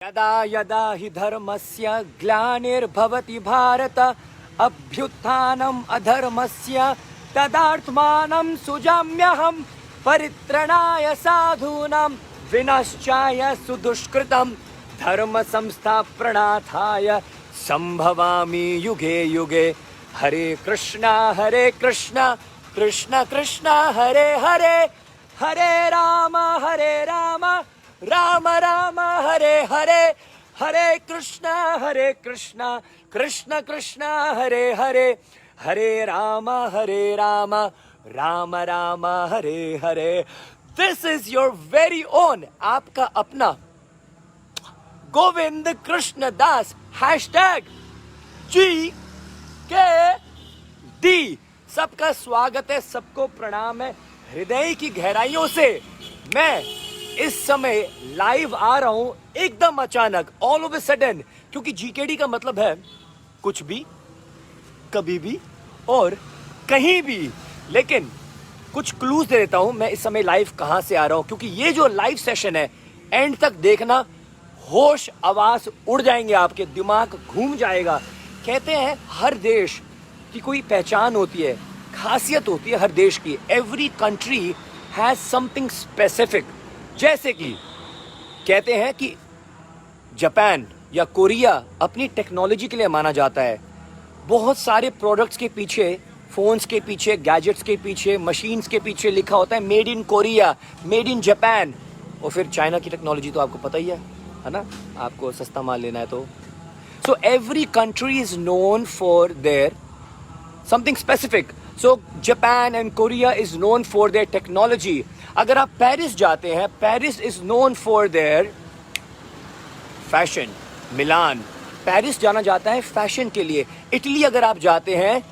यदा यदा हि धर्मस्य ग्लानिर्भवति भारत अभ्युत्थानम् अधर्मस्य तदात्मानं सुजाम्यहं परित्रणाय साधूनां विनाशाय सुदुष्कृतं धर्म संस्थापनार्थाय संभवामि युगे युगे। Hare Krishna Krishna Krishna Hare Hare, Hare Ram Ram Ram Hare Hare, Hare Krishna Krishna Krishna Hare Hare, Hare Ram Ram Ram Hare Hare. This is your very own, आपका अपना गोविंद कृष्ण दास #GKD। सबका स्वागत है, सबको प्रणाम है हृदय की गहराइयों से। मैं इस समय लाइव आ रहा हूं एकदम अचानक, ऑल ऑफ अ सडन, क्योंकि GKD का मतलब है कुछ भी, कभी भी और कहीं भी। लेकिन कुछ क्लूज दे देता हूं मैं इस समय लाइव कहां से आ रहा हूं, क्योंकि ये जो लाइव सेशन है एंड तक देखना, होश आवाज उड़ जाएंगे, आपके दिमाग घूम जाएगा। कहते हैं हर देश की कोई पहचान होती है, खासियत होती है हर देश की। Every country has something specific. जैसे कि कहते हैं कि जापान या कोरिया अपनी टेक्नोलॉजी के लिए माना जाता है। बहुत सारे प्रोडक्ट्स के पीछे, फोन्स के पीछे, गैजेट्स के पीछे, मशीन्स के पीछे लिखा होता है made in Korea, made in Japan. और फिर चाइना की टेक्नोलॉजी तो आपको पता ही है ना, आपको सस्ता माल लेना है तो। So every country is known for there something specific. So Japan and Korea is known for their technology. अगर आप पेरिस जाते हैं, Paris is known for their fashion. Milan, Paris जाना जाता है फैशन के लिए। इटली अगर आप जाते हैं,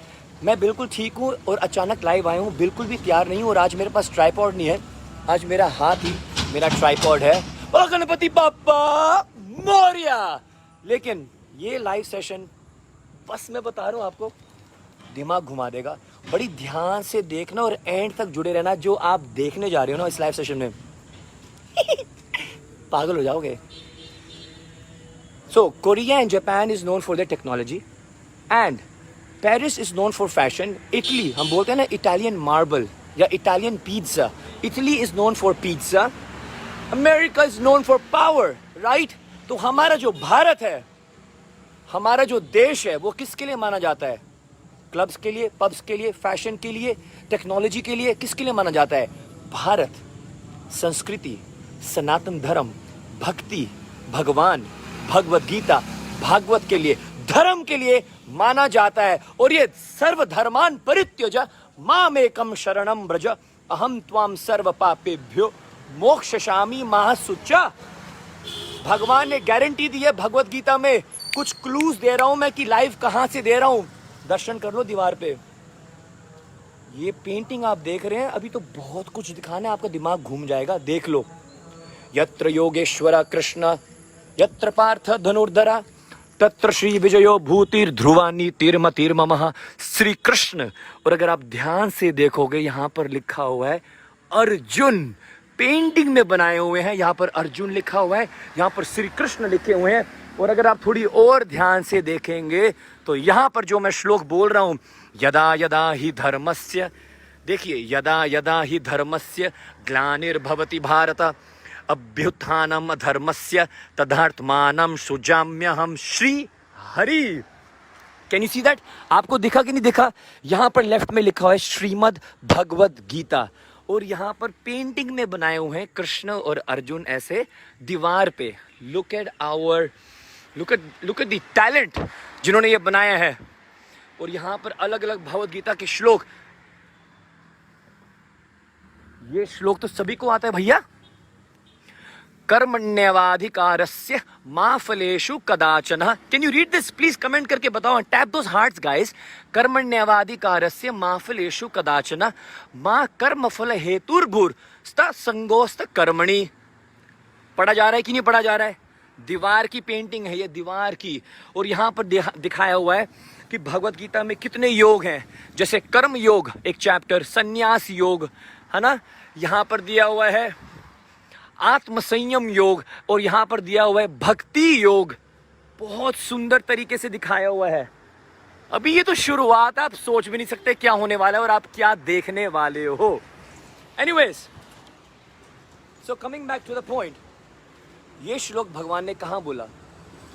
मैं बिल्कुल ठीक हूँ और अचानक लाइव आया हूँ, बिल्कुल भी तैयार नहीं हूँ। और आज मेरे पास ट्राइपॉड नहीं है, आज मेरा हाथ ही मेरा ट्राइपॉड है। और गणपति बाप्पा मोरिया। लेकिन ये लाइव सेशन बस मैं बता रहा हूँ आपको, दिमाग घुमा देगा। बड़ी ध्यान से देखना और एंड तक जुड़े रहना। जो आप देखने जा रहे हो ना इस लाइव सेशन में पागल हो जाओगे। So Korea and Japan is known for their technology and Paris is known for fashion. Italy, हम बोलते हैं ना इटालियन मार्बल या Italian pizza, Italy is known for pizza. America is known for power, right. तो हमारा जो भारत है, हमारा जो देश है, वो किसके लिए माना जाता है? क्लब्स के लिए, पब्स के लिए, फैशन के लिए, टेक्नोलॉजी के लिए, किसके लिए माना जाता है? भारत, संस्कृति, सनातन धर्म, भक्ति, भगवान, भगवत गीता, भागवत के लिए, धर्म के लिए माना जाता है। और ये सर्वधर्मान परित्यज मामेकम शरणम व्रज अहम त्वाम सर्व पापेभ्यो मोक्षयामि मा शुचा। भगवान ने गारंटी दी है भगवत गीता में। कुछ क्लूज दे रहा हूं मैं कि लाइव कहां से दे रहा हूं। दर्शन कर लो दीवार पे। ये पेंटिंग आप देख रहे हैं, अभी तो बहुत कुछ दिखाना है, आपका दिमाग घूम जाएगा। देख लो, यत्र योगेश्वर कृष्ण यत्र पार्थ धनुर्धरा तत्र श्री विजयो भूतिर ध्रुवा नीतिर्मतिर्ममः श्री कृष्ण। और अगर आप ध्यान से देखोगे, यहाँ पर लिखा हुआ है अर्जुन, पेंटिंग में बनाए हुए हैं। यहाँ पर अर्जुन लिखा हुआ है, यहाँ पर श्री कृष्ण लिखे हुए हैं। और अगर आप थोड़ी और ध्यान से देखेंगे तो यहाँ पर जो मैं श्लोक बोल रहा हूँ, यदा यदा ही धर्मस्य, देखिए, यदा यदा ही धर्मस्य ग्लानिर्भवति भारत अभ्युत्थानम धर्मस्य तदात्मानं सुजाम्यहम Shri Hari. Can you see that? आपको दिखा कि नहीं दिखा? यहाँ पर लेफ्ट में लिखा हुआ है श्रीमद् भगवत गीता, और यहाँ पर पेंटिंग में बनाए हुए हैं कृष्ण और अर्जुन ऐसे दीवार पे। लुक एट द टैलेंट जिन्होंने ये बनाया है। और यहाँ पर अलग अलग भगवत गीता के श्लोक। ये श्लोक तो सभी को आता है भैया। कर्मण्यवाधिकारस्य मा फलेषु कदाचन। Can you read this please? Comment करके बताओ, टैप दोस हार्ट्स गाइस। कर्मण्यवाधिकारस्य मा फलेषु कदाचन मा कर्मफल हेतुर्भूर संगोस्त कर्मणि। पढ़ा जा रहा है कि नहीं पढ़ा जा रहा है? दीवार की पेंटिंग है ये, दीवार की। और यहाँ पर दिखाया हुआ है कि भगवत गीता में कितने योग हैं। जैसे कर्म योग एक चैप्टर, संन्यास योग है ना। यहाँ पर दिया हुआ है आत्म संयम योग, और यहां पर दिया हुआ है भक्ति योग। बहुत सुंदर तरीके से दिखाया हुआ है। अभी ये तो शुरुआत है, आप सोच भी नहीं सकते क्या होने वाला है और आप क्या देखने वाले हो। Anyways, so coming back to the point, ये श्लोक भगवान ने कहां बोला?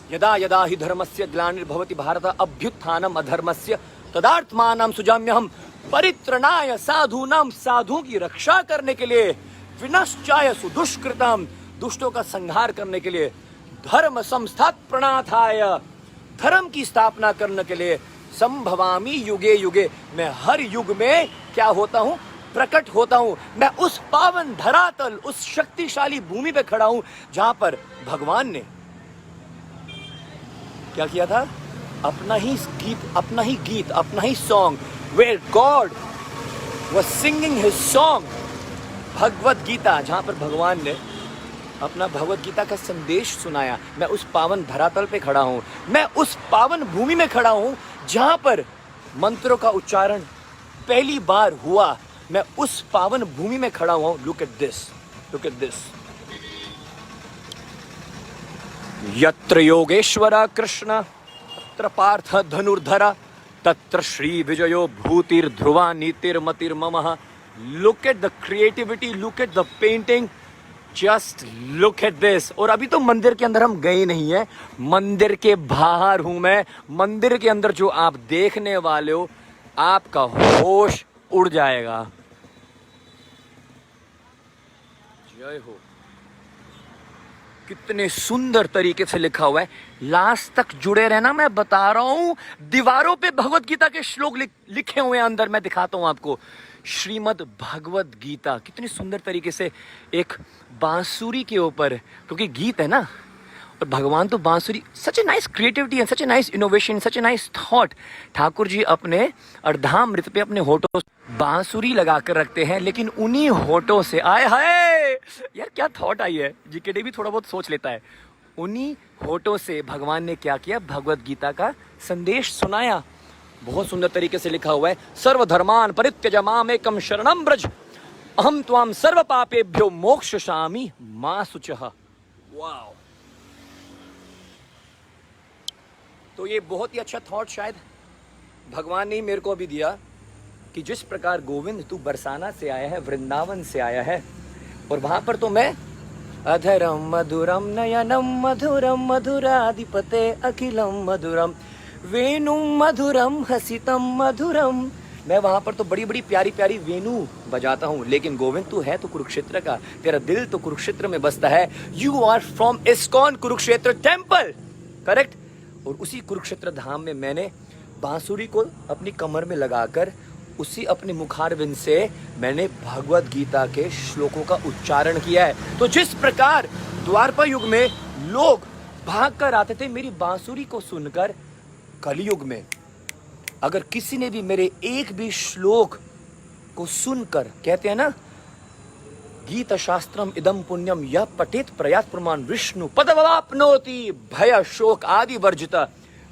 यदा यदा हि धर्मस्य ग्लानिर्भवति भारत अभ्युत्थानम अधर्मस्य तदात्मानं सुजाम्यहम, परित्रणाय साधूनां, साधुओं की रक्षा करने के लिए, विनश्चाय सुदुष्कृतम, दुष्टों का संहार करने के लिए, धर्म संस्थापनार्थाय, धर्म की स्थापना करने के लिए, संभवामि युगे युगे, मैं हर युग में क्या होता हूं? प्रकट होता हूं। मैं उस पावन धरातल, उस शक्तिशाली भूमि पे खड़ा हूं जहां पर भगवान ने क्या किया था? अपना ही गीत, अपना ही song, where God was singing his song, Bhagavad Gita, जहां पर भगवान ने अपना भगवत गीता का संदेश सुनाया। मैं उस पावन धरातल पे खड़ा हूं, मैं उस पावन भूमि में खड़ा हूं जहां पर मंत्रों का उच्चारण पहली बार हुआ। मैं उस पावन भूमि में खड़ा हुआ हूं। Look at this, look at this. यत्र योगेश्वर कृष्ण तत्र पार्थ धनुर्धर तत्र श्री विजयो भूतिर्ध्रुवा नीतिर्मतिर्ममः। Look at the creativity, look at the painting, just look at this. और अभी तो मंदिर के अंदर हम गए नहीं है, मंदिर के बाहर हूं मैं। मंदिर के अंदर जो आप देखने वाले हो, आपका होश उड़ जाएगा। जय हो। कितने सुंदर तरीके से लिखा हुआ है, लास्ट तक जुड़े रहना। मैं बता रहा हूं, दीवारों पे भगवत गीता के श्लोक लिखे हुए हैं अंदर। मैं दिखाता हूं आपको। श्रीमद् भगवत गीता कितनी सुंदर तरीके से, एक बांसुरी के ऊपर, क्योंकि गीत है ना, और भगवान तो बांसुरी। सच ए नाइस क्रिएटिविटी है, such a nice innovation, such a nice thought. Thakur ji अपने अर्धामृत पे अपने होठों बांसुरी लगा कर रखते हैं, लेकिन उन्हीं होठों से, आए हाय यार क्या थॉट आई है, जीकेडी भी थोड़ा बहुत सोच लेता है। उन्हीं होठों से भगवान ने क्या किया? भगवत गीता का संदेश सुनाया। बहुत सुंदर तरीके से लिखा हुआ है, सर्वधर्मान परित्यज माम एकम शरणम ब्रज अहम त्वाम सर्व पापेभ्यो मोक्षयामि मा शुचः। वाओ। तो ये बहुत ही अच्छा थॉट शायद भगवान ने मेरे को अभी दिया कि जिस प्रकार गोविंद तू बरसाना से आया है, वृंदावन से आया है, और वहां पर तो मैं अधरम मधुरम नयनम मधुरम मधुराधिपते अखिलम मधुरम वेणु मधुरम हसितम मधुरम, मैं वहां पर तो बड़ी बड़ी प्यारी प्यारी वेणु बजाता हूं। लेकिन गोविंद तू है तो कुरुक्षेत्र का, तेरा दिल तो कुरुक्षेत्र में बसता है। You are from ISKCON Kurukshetra temple, correct? और उसी कुरुक्षेत्र धाम में मैंने बांसुरी को अपनी कमर में लगाकर, उसी अपने मुखारविंद से मैंने भगवत गीता के श्लोकों का उच्चारण किया है। तो जिस प्रकार द्वापर युग में लोग भाग कर आते थे मेरी बांसुरी को सुनकर, कलयुग में अगर किसी ने भी मेरे एक भी श्लोक को सुनकर, कहते हैं ना, गीत शास्त्रम इदम पुण्यम यह पठित प्रयात प्रमाण विष्णु पदवाप्नोति भय शोक आदि वर्जिता।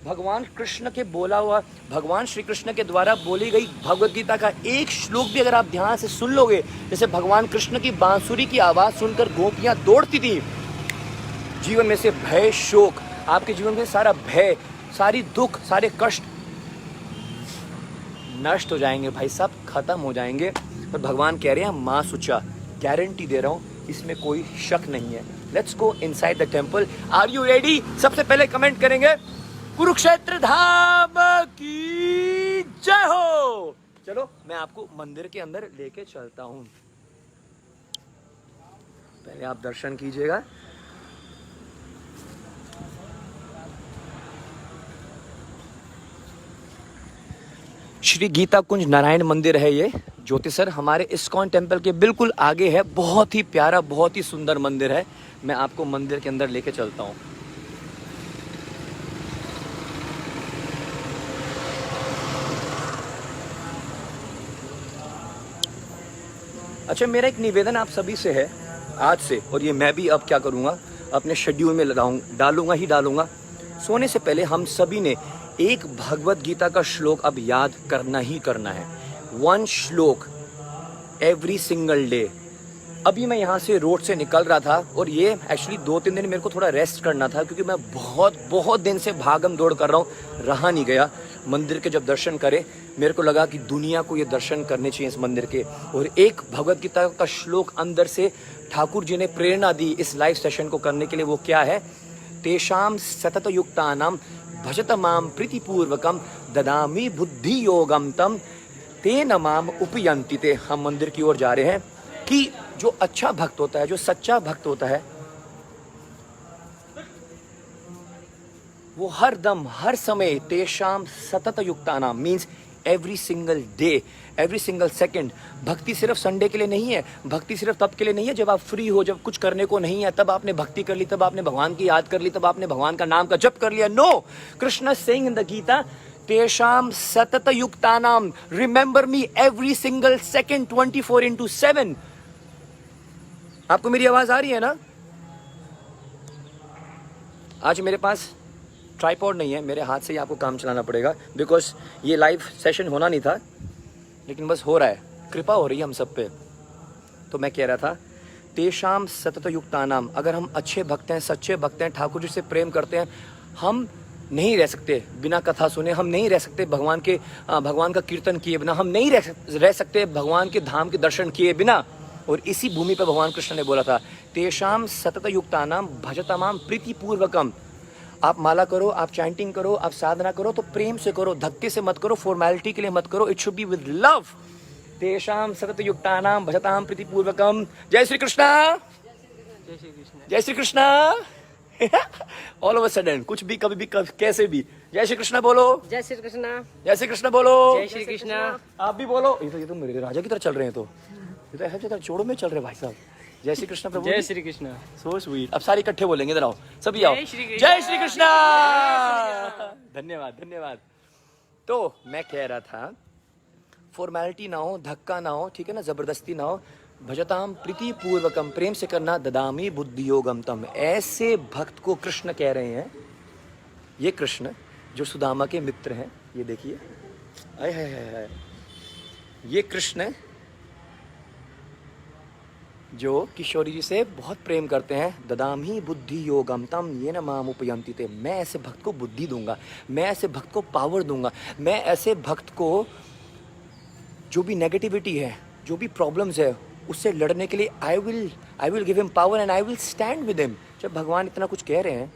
भगवान कृष्ण के बोला हुआ, भगवान श्री कृष्ण के द्वारा बोली गई भगवत गीता का एक श्लोक भी अगर आप ध्यान से सुन लोगे, जैसे भगवान कृष्ण की बांसुरी की आवाज सुनकर गोपियां दौड़ती थी, जीवन में से भय शोक, आपके जीवन में सारा भय, सारी दुख, सारे कष्ट नष्ट हो जाएंगे भाई साहब, खत्म हो जाएंगे। और भगवान कह रहे हैं मां सुचा, गारंटी दे रहा हूं, इसमें कोई शक नहीं है। Let's go inside the temple. Are you ready? सबसे पहले कमेंट करेंगे कुरुक्षेत्र धाम की जय हो। चलो मैं आपको मंदिर के अंदर लेके चलता हूं, पहले आप दर्शन कीजिएगा। श्री गीता कुंज नारायण मंदिर है ये, ज्योतिसर हमारे इस्कॉन टेम्पल के बिल्कुल आगे है। बहुत ही प्यारा, बहुत ही सुंदर मंदिर है। मैं आपको मंदिर के अंदर लेके चलता हूँ। अच्छा, मेरा एक निवेदन आप सभी से है आज से, और ये मैं भी अब क्या करूँगा, अपने शेड्यूल में डालूंगा। सोने से पहले हम सभी ने एक भगवत गीता का श्लोक अब याद करना ही करना है। 1 श्लोक एवरी सिंगल डे, अभी मैं यहाँ से रोड से निकल रहा था और ये एक्चुअली 2-3 दिन मेरे को थोड़ा रेस्ट करना था क्योंकि मैं बहुत दिन से भागम दौड़ कर रहा हूँ, रहा नहीं गया। मंदिर के जब दर्शन करे मेरे को लगा कि दुनिया को ये दर्शन करने चाहिए इस मंदिर के। और एक भगवत गीता का श्लोक अंदर से ठाकुर जी ने प्रेरणा दी इस लाइव सेशन को करने के लिए। वो क्या है? तेषाम सतत युक्तानाम भजत माम प्रीतिपूर्वकम ददामी बुद्धि योगम तम तेन माम उपयंति ते। हम मंदिर की ओर जा रहे हैं कि जो अच्छा भक्त होता है, जो सच्चा भक्त होता है, वो हर दम हर समय तेषाम सतत युक्तानाम means every single day, every single second. भक्ति सिर्फ संडे के लिए नहीं है, भक्ति सिर्फ तब के लिए नहीं है जब आप फ्री हो, जब कुछ करने को नहीं है तब आपने भक्ति कर ली, तब आपने भगवान की याद कर ली, तब आपने भगवान का नाम का जप कर लिया। No, Krishna saying in the Gita तेषाम सतत युक्तानाम, remember me every single second 24/7। आपको मेरी आवाज आ रही है ना? आज मेरे पास ट्राइपॉड नहीं है, मेरे हाथ से ही आपको काम चलाना पड़ेगा बिकॉज ये लाइव सेशन होना नहीं था, लेकिन बस हो रहा है, कृपा हो रही है हम सब पे। तो मैं कह रहा था तेषाम सतत युक्तानाम, अगर हम अच्छे भक्त हैं, सच्चे भक्त हैं, ठाकुर जी से प्रेम करते हैं, हम नहीं रह सकते बिना कथा सुने, हम नहीं रह सकते भगवान का कीर्तन किए बिना, हम नहीं रह सकते भगवान के धाम के दर्शन किए बिना। और इसी भूमि पर भगवान कृष्ण ने बोला था तेषाम सतत युक्तानाम भजतमाम प्रीतिपूर्वकम। आप माला करो, आप चैंटिंग करो, आप साधना करो तो प्रेम से करो, धक्के से मत करो, फॉर्मेलिटी के लिए मत करो, it should be with love. तेषाम सतत युक्तानाम भजताम प्रीतिपूर्वकम। जय श्री कृष्णा, जय श्री कृष्णा, जय Shri Krishna. All over sudden कुछ भी कभी भी कैसे भी जय श्री कृष्णा बोलो, जय श्री कृष्णा, जय श्री कृष्णा बोलो, जय श्री कृष्णा। आप भी बोलो। ये तो मेरे राजा की तरह चल रहे हैं, तो ये तो ऐसा जगह जोड़ों में चल रहे भाई साहब। जय श्री कृष्ण प्रभु, जय श्री कृष्ण। So sweet. अब सारे इकट्ठे बोलेंगे, इधर आओ सभी आओ, जय श्री कृष्ण। धन्यवाद धन्यवाद। तो मैं कह रहा था फॉर्मेलिटी ना हो, धक्का ना हो, ठीक है ना, जबरदस्ती ना हो। भजताम प्रीति पूर्वकम, प्रेम से करना, ददामी बुद्धि योगम तम। ऐसे भक्त को कृष्ण कह रहे हैं। ये कृष्ण जो सुदामा के मित्र हैं, ये देखिए, आय हाय हाय, ये कृष्ण जो किशोरी जी से बहुत प्रेम करते हैं। ददामी बुद्धि योगम तम येन माम उपयंति ते। मैं ऐसे भक्त को बुद्धि दूंगा, मैं ऐसे भक्त को पावर दूंगा, मैं ऐसे भक्त को जो भी नेगेटिविटी है, जो भी प्रॉब्लम्स है, उससे लड़ने के लिए I will give him power and I will stand with him. जब भगवान इतना कुछ कह रहे हैं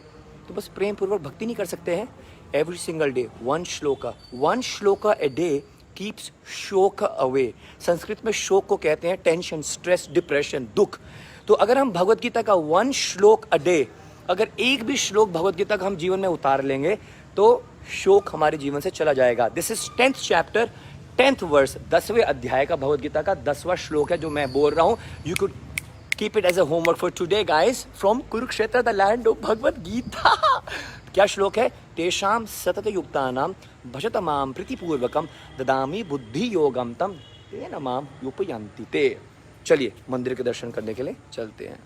तो बस प्रेम पूर्वक भक्ति नहीं कर सकते हैं? Every single day one shloka a day keeps शोक अवे। संस्कृत में शोक को कहते हैं टेंशन, स्ट्रेस, डिप्रेशन, दुख। तो अगर हम भगवत गीता का 1 श्लोक अ डे, अगर एक भी श्लोक भगवत गीता का हम जीवन में उतार लेंगे तो शोक हमारे जीवन से चला जाएगा। This is 10th chapter 10th verse, 10वें अध्याय का भगवत गीता का 10वां श्लोक है जो मैं बोल रहा हूँ। You could keep it as a homework for today guys, from Kurukshetra the land of Bhagavad Gita. क्या श्लोक है? तेषाम सतत युक्तानाम भजत माम प्रीतिपूर्वकम ददामी बुद्धि योगम तम तेन माम उपयंति ते। चलिए मंदिर के दर्शन करने के लिए चलते हैं।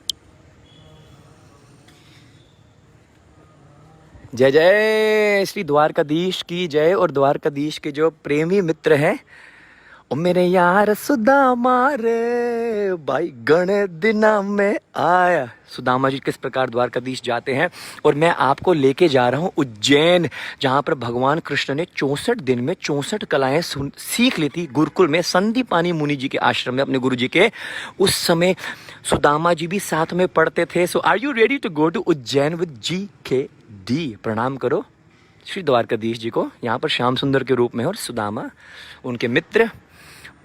जय जय श्री द्वारकाधीश की जय। और द्वारकाधीश के जो प्रेमी मित्र हैं, ओ मेरे यार सुदामा रे भाई गण दिना में आया। सुदामा जी किस प्रकार द्वारकाधीश जाते हैं, और मैं आपको लेके जा रहा हूँ उज्जैन, जहाँ पर भगवान कृष्ण ने 64 दिन में 64 कलाएं सीख ली थी गुरुकुल में, संदीपानी मुनि जी के आश्रम में, अपने गुरु जी के। उस समय सुदामा जी भी साथ में पढ़ते थे। So are you ready to go to Ujjain with GKD? प्रणाम करो श्री द्वारकाधीश जी को, यहाँ पर श्याम सुंदर के रूप में, और सुदामा उनके मित्र।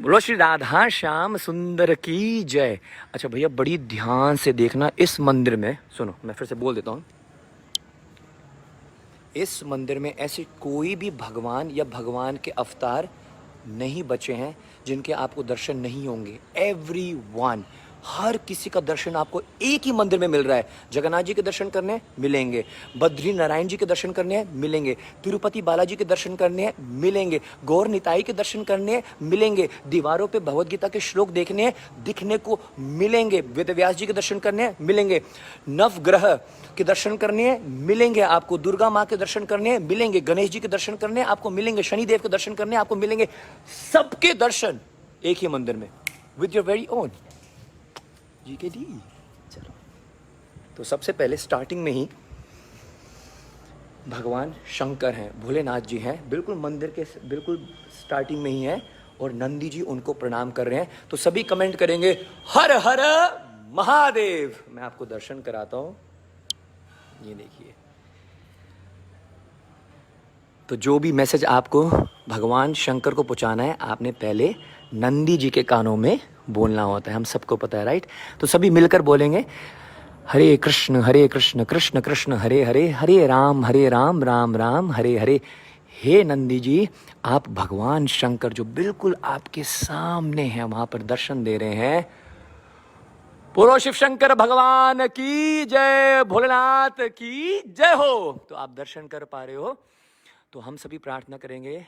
बोलो श्री राधा श्याम सुंदर की जय। अच्छा भैया बड़ी ध्यान से देखना, इस मंदिर में, सुनो मैं फिर से बोल देता हूँ, इस मंदिर में ऐसे कोई भी भगवान या भगवान के अवतार नहीं बचे हैं जिनके आपको दर्शन नहीं होंगे। एवरीवन, हर किसी का दर्शन आपको एक ही मंदिर में मिल रहा है। जगन्नाथ जी के दर्शन करने मिलेंगे, बद्री नारायण जी के दर्शन करने हैं मिलेंगे, तिरुपति बालाजी के दर्शन करने हैं मिलेंगे, गौर निताई के दर्शन करने हैं मिलेंगे, दीवारों पे भगवत गीता के श्लोक देखने हैं दिखने को मिलेंगे, वेद व्यास जी के दर्शन करने हैं मिलेंगे, नवग्रह के दर्शन करने हैं मिलेंगे आपको, दुर्गा माँ के दर्शन करने हैं मिलेंगे, गणेश जी के दर्शन करने हैं आपको मिलेंगे, शनिदेव के दर्शन करने आपको मिलेंगे। सबके दर्शन एक ही मंदिर में, with your very own. GKD। चलो, तो सबसे पहले स्टार्टिंग में ही भगवान शंकर हैं, भोलेनाथ जी हैं, बिल्कुल मंदिर के बिल्कुल स्टार्टिंग में ही हैं, और नंदी जी उनको प्रणाम कर रहे हैं। तो सभी कमेंट करेंगे हर हर महादेव। मैं आपको दर्शन कराता हूँ, ये देखिए। तो जो भी मैसेज आपको भगवान शंकर को पहुँचाना है, आपने पहले नंदी जी के कानों में बोलना होता है, हम सबको पता है, राइट। तो सभी मिलकर बोलेंगे हरे कृष्ण कृष्ण कृष्ण हरे हरे, हरे राम राम राम हरे हरे। हे नंदी जी, आप भगवान शंकर जो बिल्कुल आपके सामने हैं, वहाँ पर दर्शन दे रहे हैं। बोलो शिव शंकर भगवान की जय, भोलेनाथ की जय हो। तो आप दर्शन कर पा रहे हो, तो हम सभी प्रार्थना करेंगे,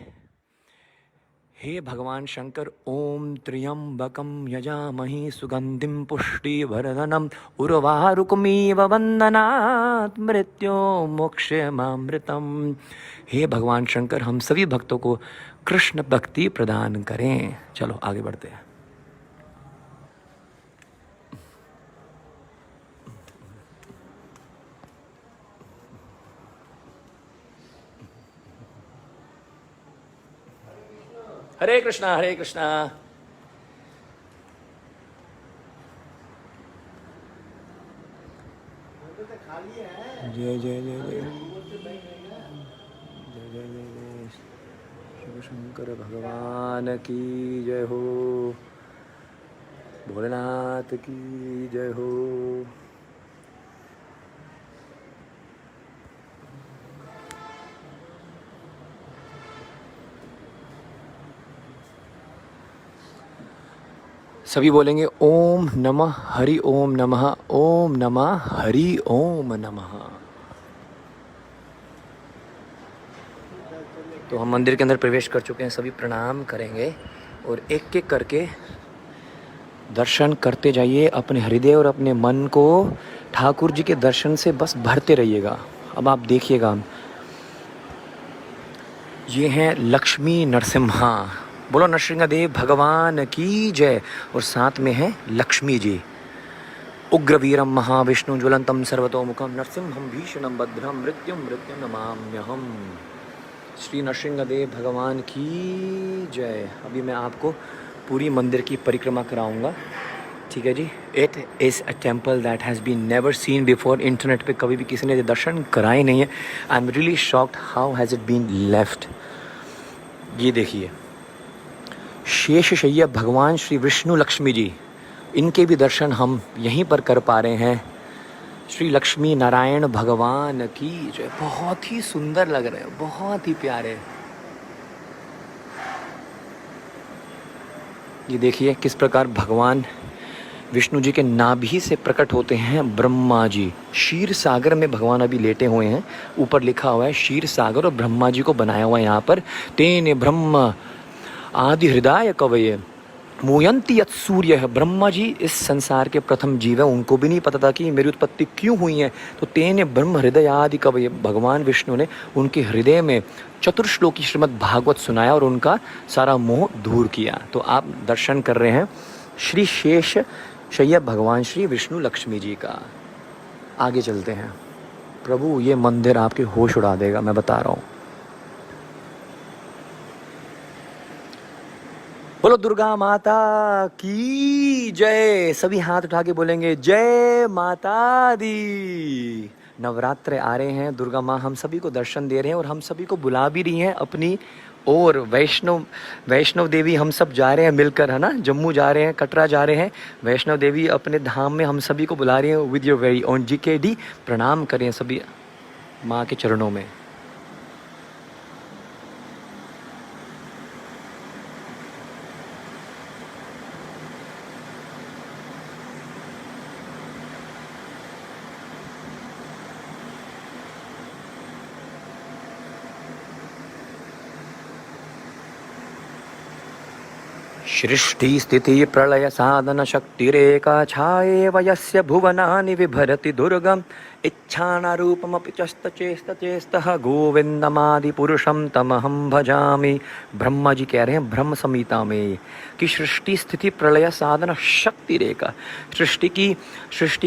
हे भगवान शंकर, ओम त्र्यंबकम यजामहि सुगंधिम पुष्टिवर्धनम उर्वारुकमिव बंधनात् मृत्यो मोक्षमामृतम। हे भगवान शंकर, हम सभी भक्तों को कृष्ण भक्ति प्रदान करें। चलो आगे बढ़ते हैं। हरे कृष्णा हरे कृष्णा। जय जय जय जय जय जय जय शिव शंकर भगवान की जय हो, भोलेनाथ की जय हो। सभी बोलेंगे ओम नमः हरि ओम नमः, ओम नमः हरि ओम नमः। तो हम मंदिर के अंदर प्रवेश कर चुके हैं, सभी प्रणाम करेंगे और एक एक करके दर्शन करते जाइए। अपने हृदय और अपने मन को ठाकुर जी के दर्शन से बस भरते रहिएगा। अब आप देखिएगा, ये हैं लक्ष्मी नरसिम्हा। बोलो नरसिंहदेव भगवान की जय। और साथ में है लक्ष्मी जी। उग्रवीरम महाविष्णु ज्वलंतम सर्वतोमुखम नरसिंहम भीषणम भद्रम मृत्युम मृत्युम नमाम्यहम। श्री नरसिंहदेव भगवान की जय। अभी मैं आपको पूरी मंदिर की परिक्रमा कराऊंगा, ठीक है जी। It is a temple that has been never seen before. Internet पे कभी भी किसी ने दर्शन कराए नहीं है। I am really shocked how has it been left. ये देखिए, शेषशय्या भगवान श्री विष्णु लक्ष्मी जी, इनके भी दर्शन हम यहीं पर कर पा रहे हैं। श्री लक्ष्मी नारायण भगवान की जय। बहुत ही सुंदर लग रहे हैं, बहुत ही प्यारे। ये देखिए किस प्रकार भगवान विष्णु जी के नाभि से प्रकट होते हैं ब्रह्मा जी। क्षीर सागर में भगवान अभी लेटे हुए हैं। ऊपर लिखा हुआ है क्षीर सागर, और ब्रह्मा जी को बनाया हुआ है यहाँ पर। तेने ब्रह्म आदि हृदय कवये मूयंती यत् सूर्य है। ब्रह्मा जी इस संसार के प्रथम जीव है, उनको भी नहीं पता था कि मेरी उत्पत्ति क्यों हुई है। तो तेने ब्रह्म हृदय आदि कवये, भगवान विष्णु ने उनके हृदय में चतुर्श्लोकी श्रीमद् भागवत सुनाया और उनका सारा मोह दूर किया। तो आप दर्शन कर रहे हैं श्री शेष शय्या भगवान श्री विष्णु लक्ष्मी जी का। आगे चलते हैं। प्रभु, ये मंदिर आपके होश उड़ा देगा, मैं बता रहा हूँ। बोलो दुर्गा माता की जय। सभी हाथ उठा के बोलेंगे जय माता दी। नवरात्र आ रहे हैं, दुर्गा माँ हम सभी को दर्शन दे रहे हैं और हम सभी को बुला भी रही हैं अपनी। और वैष्णव देवी हम सब जा रहे हैं मिलकर, है ना। जम्मू जा रहे हैं, कटरा जा रहे हैं, वैष्णव देवी अपने धाम में हम सभी को बुला रही हैं with your very own GKD। प्रणाम करें सभी माँ के चरणों में। सृष्टि स्थिति प्रलय साधन शक्तिरेका छाएव यस्य भुवनानि विभरति दुर्गम इच्छानारूपमपि चेस्तः गोविंदमादिपुरुषम तमहम भजामि। ब्रह्मा जी कह रहे हैं ब्रह्म संहिता में कि सृष्टि स्थिति प्रलय साधना शक्ति रेखा, सृष्टि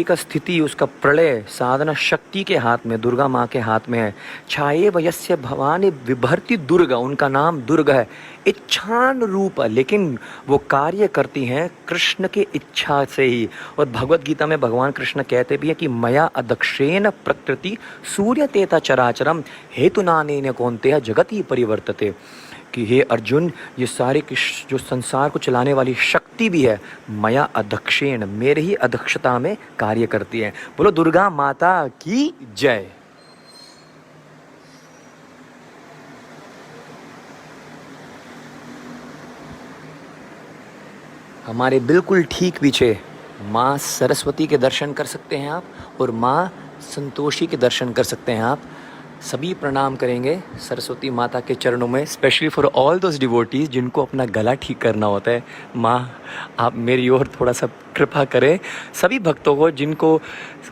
का स्थिति, उसका प्रलय साधना शक्ति के हाथ में, दुर्गा माँ के हाथ में है। छाये वयस्य भवानी विभर्ति दुर्गा, उनका नाम दुर्गा है। इच्छान रूप, लेकिन वो कार्य करती हैं कृष्ण की इच्छा से ही। और भगवत गीता में भगवान कृष्ण कहते भी हैं कि मया अदक्षेण प्रकृति सूर्य तेता चराचरम हेतु नानेन कौन्तेय जगति परिवर्तते, कि हे अर्जुन, ये सारे जो संसार को चलाने वाली शक्ति भी है मया अदक्षेण, मेरे ही अध्यक्षता में कार्य करती है। बोलो दुर्गा माता की जय। हमारे बिल्कुल ठीक पीछे माँ सरस्वती के दर्शन कर सकते हैं आप, और माँ संतोषी के दर्शन कर सकते हैं आप। सभी प्रणाम करेंगे सरस्वती माता के चरणों में, specially for all those devotees जिनको अपना गला ठीक करना होता है। माँ आप मेरी ओर थोड़ा सा कृपा करें। सभी भक्तों को जिनको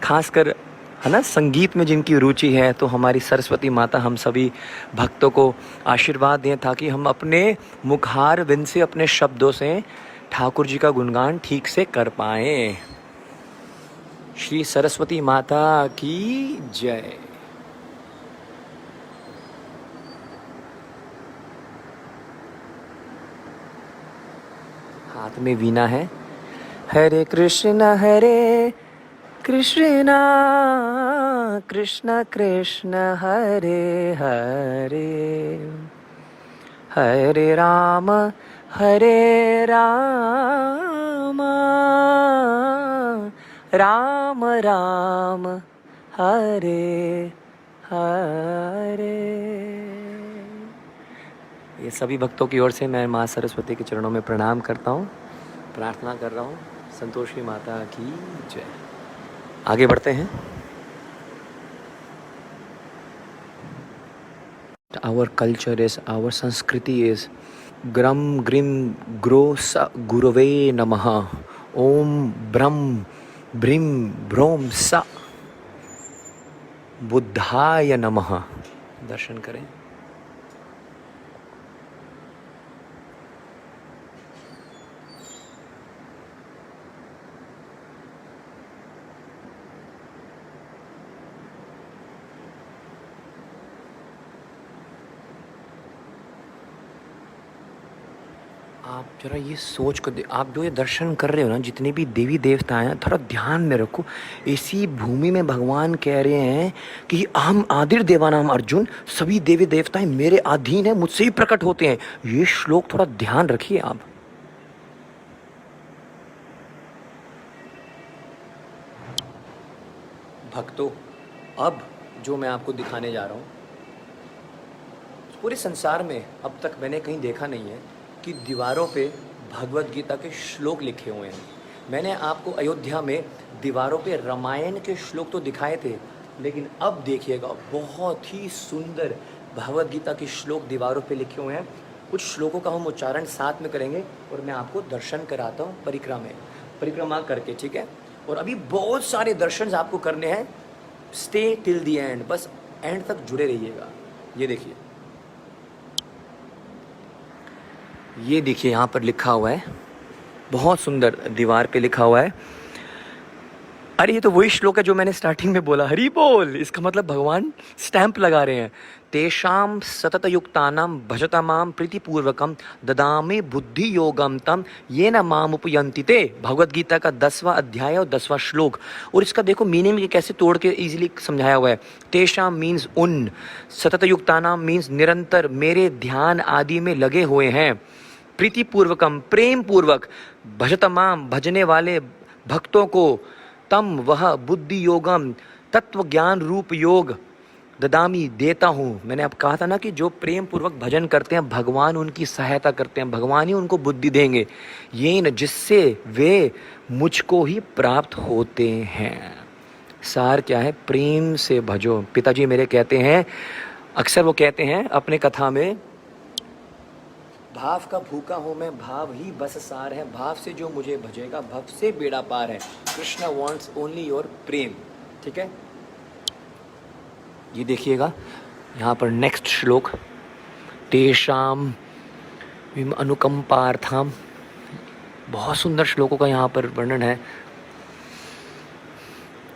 खासकर है ना संगीत में जिनकी रुचि है, तो हमारी सरस्वती माता हम सभी भक्तों को आशीर्वाद दें ताकि हम अपने मुखार बिंद से, अपने शब्दों से ठाकुर जी का गुणगान ठीक से कर पाएं। श्री सरस्वती माता की जय। हाथ में वीणा है। हरे कृष्ण कृष्ण कृष्ण हरे हरे, हरे राम राम राम हरे हरे। ये सभी भक्तों की ओर से मैं माँ सरस्वती के चरणों में प्रणाम करता हूँ, प्रार्थना कर रहा हूँ। संतोषी माता की जय। आगे बढ़ते हैं। Our culture is, our संस्कृति is ग्रम ग्रीम ग्रो स गुरवे नमः, ओम ब्रह्म ब्रीम ब्रोम स बुद्धाय नमः। दर्शन करें। आप जरा ये सोच कर आप जो ये दर्शन कर रहे हो ना, जितने भी देवी देवता हैं, थोड़ा ध्यान में रखो। इसी भूमि में भगवान कह रहे हैं कि अहम आदिर देवानाम अर्जुन, सभी देवी देवताएं मेरे अधीन है, मुझसे ही प्रकट होते हैं। ये श्लोक थोड़ा ध्यान रखिए आप। भक्तों, अब जो मैं आपको दिखाने जा रहा हूँ, पूरे संसार में अब तक मैंने कहीं देखा नहीं है कि दीवारों पे भगवत गीता के श्लोक लिखे हुए हैं। मैंने आपको अयोध्या में दीवारों पे रामायण के श्लोक तो दिखाए थे, लेकिन अब देखिएगा बहुत ही सुंदर भगवत गीता के श्लोक दीवारों पे लिखे हुए हैं। कुछ श्लोकों का हम उच्चारण साथ में करेंगे और मैं आपको दर्शन कराता हूँ परिक्रमा करके, ठीक है। और अभी बहुत सारे दर्शन आपको करने हैं। स्टे टिल दी एंड, बस एंड तक जुड़े रहिएगा। ये देखिए यहाँ पर लिखा हुआ है, बहुत सुंदर दीवार पे लिखा हुआ है। अरे ये तो वही श्लोक है जो मैंने स्टार्टिंग में बोला, हरि बोल। इसका मतलब भगवान स्टैंप लगा रहे हैं। तेषाम सतत युक्तानाम भजता माम प्रीतिपूर्वकम ददामि बुद्धि योगम तम ये न माम उपयंति ते। भगवत गीता का 10वां अध्याय और 10वां श्लोक। और इसका देखो मीनिंग कैसे तोड़ के इजीली समझाया हुआ है। तेषाम मीन्स उन, सतत युक्तानाम मीन्स निरंतर मेरे ध्यान आदि में लगे हुए हैं, प्रीतिपूर्वकम प्रेम पूर्वक, भजतमाम भजने वाले भक्तों को, तम वह बुद्धि योगम तत्व ज्ञान रूप योग, ददामी देता हूँ। मैंने अब कहा था ना कि जो प्रेम पूर्वक भजन करते हैं भगवान उनकी सहायता करते हैं, भगवान ही उनको बुद्धि देंगे, ये न जिससे वे मुझको ही प्राप्त होते हैं। सार क्या है? प्रेम से भजो। पिताजी मेरे कहते हैं, अक्सर वो कहते हैं अपने कथा में, भाव का भूखा हूँ मैं, भाव ही बस सार है, भाव से जो मुझे भजेगा भव से बेड़ा पार है। कृष्णा वॉन्ट्स ओनली योर प्रेम, ठीक है। ये देखिएगा यहाँ पर नेक्स्ट श्लोक, तेषाम अनुकंपार्थाम, बहुत सुंदर श्लोकों का यहाँ पर वर्णन है।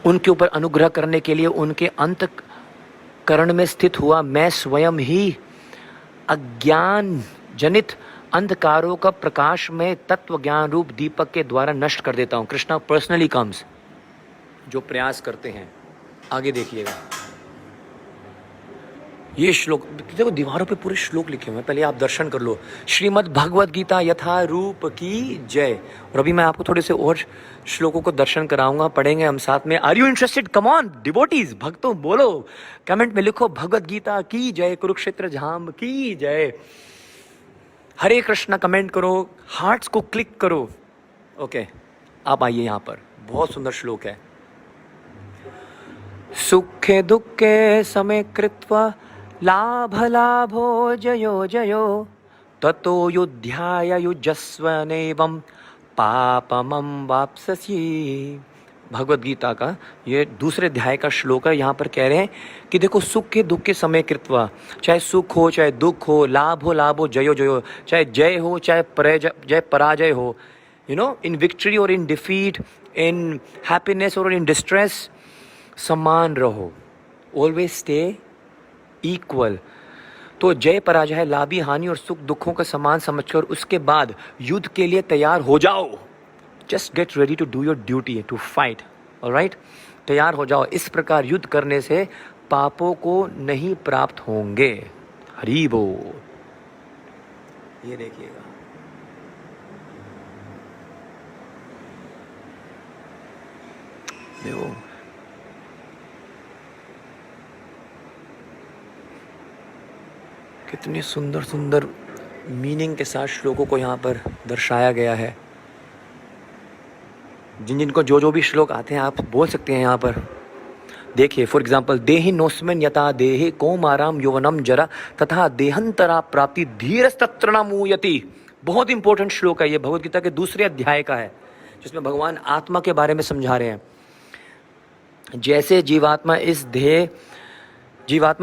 उनके ऊपर अनुग्रह करने के लिए उनके अंतःकरण में स्थित हुआ मैं स्वयं ही अज्ञान जनित अंधकारों का प्रकाश में तत्व ज्ञान रूप दीपक के द्वारा नष्ट कर देता हूँ। कृष्णा पर्सनली कम्स, जो प्रयास करते हैं। आगे देखिएगा ये श्लोक, देखो दीवारों पे पूरे श्लोक लिखे हुए हैं, पहले आप दर्शन कर लो। श्रीमद् भगवद गीता यथा रूप की जय। और अभी मैं आपको थोड़े से और श्लोकों को दर्शन कराऊंगा, पढ़ेंगे हम साथ में। Are you interested? Come on devotees, भक्तों बोलो, कमेंट में लिखो भगवद गीता की जय, कुरुक्षेत्र धाम की जय, हरे कृष्णा कमेंट करो, हार्ट्स को क्लिक करो। ओके, आप आइए यहाँ पर, बहुत सुंदर श्लोक है। सुखे दुखे समय कृत्वा लाभ लाभो जयो जयो ततो युध्याय युजस्वनेवं पापमं वाप्स्यसि। भगवद गीता का ये दूसरे अध्याय का श्लोक है। यहाँ पर कह रहे हैं कि देखो सुख के दुख के समय कृत्वा, चाहे सुख हो चाहे दुख हो, लाभ हो जयो जयो, चाहे जय हो चाहे जय पराजय हो, यू नो, इन विक्ट्री और इन डिफीट, इन हैप्पीनेस और इन डिस्ट्रेस, समान रहो, ऑलवेज स्टे इक्वल। तो जय पराजय, लाभी हानि और सुख दुखों का समान समझकर उसके बाद युद्ध के लिए तैयार हो जाओ। Just get ready to do your duty, to fight, alright, तैयार हो जाओ। इस प्रकार युद्ध करने से पापों को नहीं प्राप्त होंगे। हरि बोल। ये देखिएगा, देखो कितने सुंदर सुंदर मीनिंग के साथ श्लोकों को यहाँ पर दर्शाया गया है। जिनको जो भी श्लोक आते हैं आप बोल सकते हैं यहाँ पर। देखिए फॉर एग्जाम्पल, देहि नोस्मिन् यथा देहे कौमाराम यौवनम जरा तथा देहांतरा प्राप्ति धीरस्तत्र न मूयति। बहुत इंपॉर्टेंट श्लोक है ये, भगवद गीता के दूसरे अध्याय का है, जिसमें भगवान आत्मा के बारे में समझा रहे हैं। जैसे जीवात्मा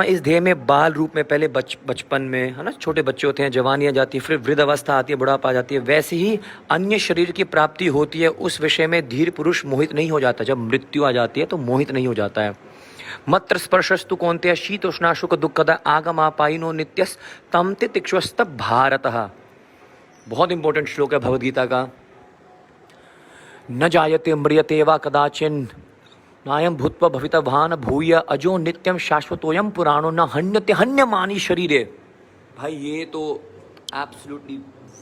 इस देह में बाल रूप में पहले बचपन में, है ना, छोटे बच्चे होते हैं, जवानी आ जाती है, फिर वृद्ध अवस्था आती है, बुढ़ापा आ जाती है, वैसे ही अन्य शरीर की प्राप्ति होती है। उस विषय में धीर पुरुष मोहित नहीं हो जाता। जब मृत्यु आ जाती है तो मोहित नहीं हो जाता है। मत्र स्पर्शस्तु कौन्तेय शीतोष्णाशुक दुःखद आगमापायिनो नित्यस तम तितिक्ष्वस्त भारतः। बहुत इंपॉर्टेंट श्लोक है भगवद गीता का। न जायते म्रियते वा कदाचिन नायम भूत्वा भवितवान भूय अजो नित्यम शाश्वतोयम पुराणो न हन्यते हन्यमानी शरीरे। भाई ये तो एब्सोल्युटली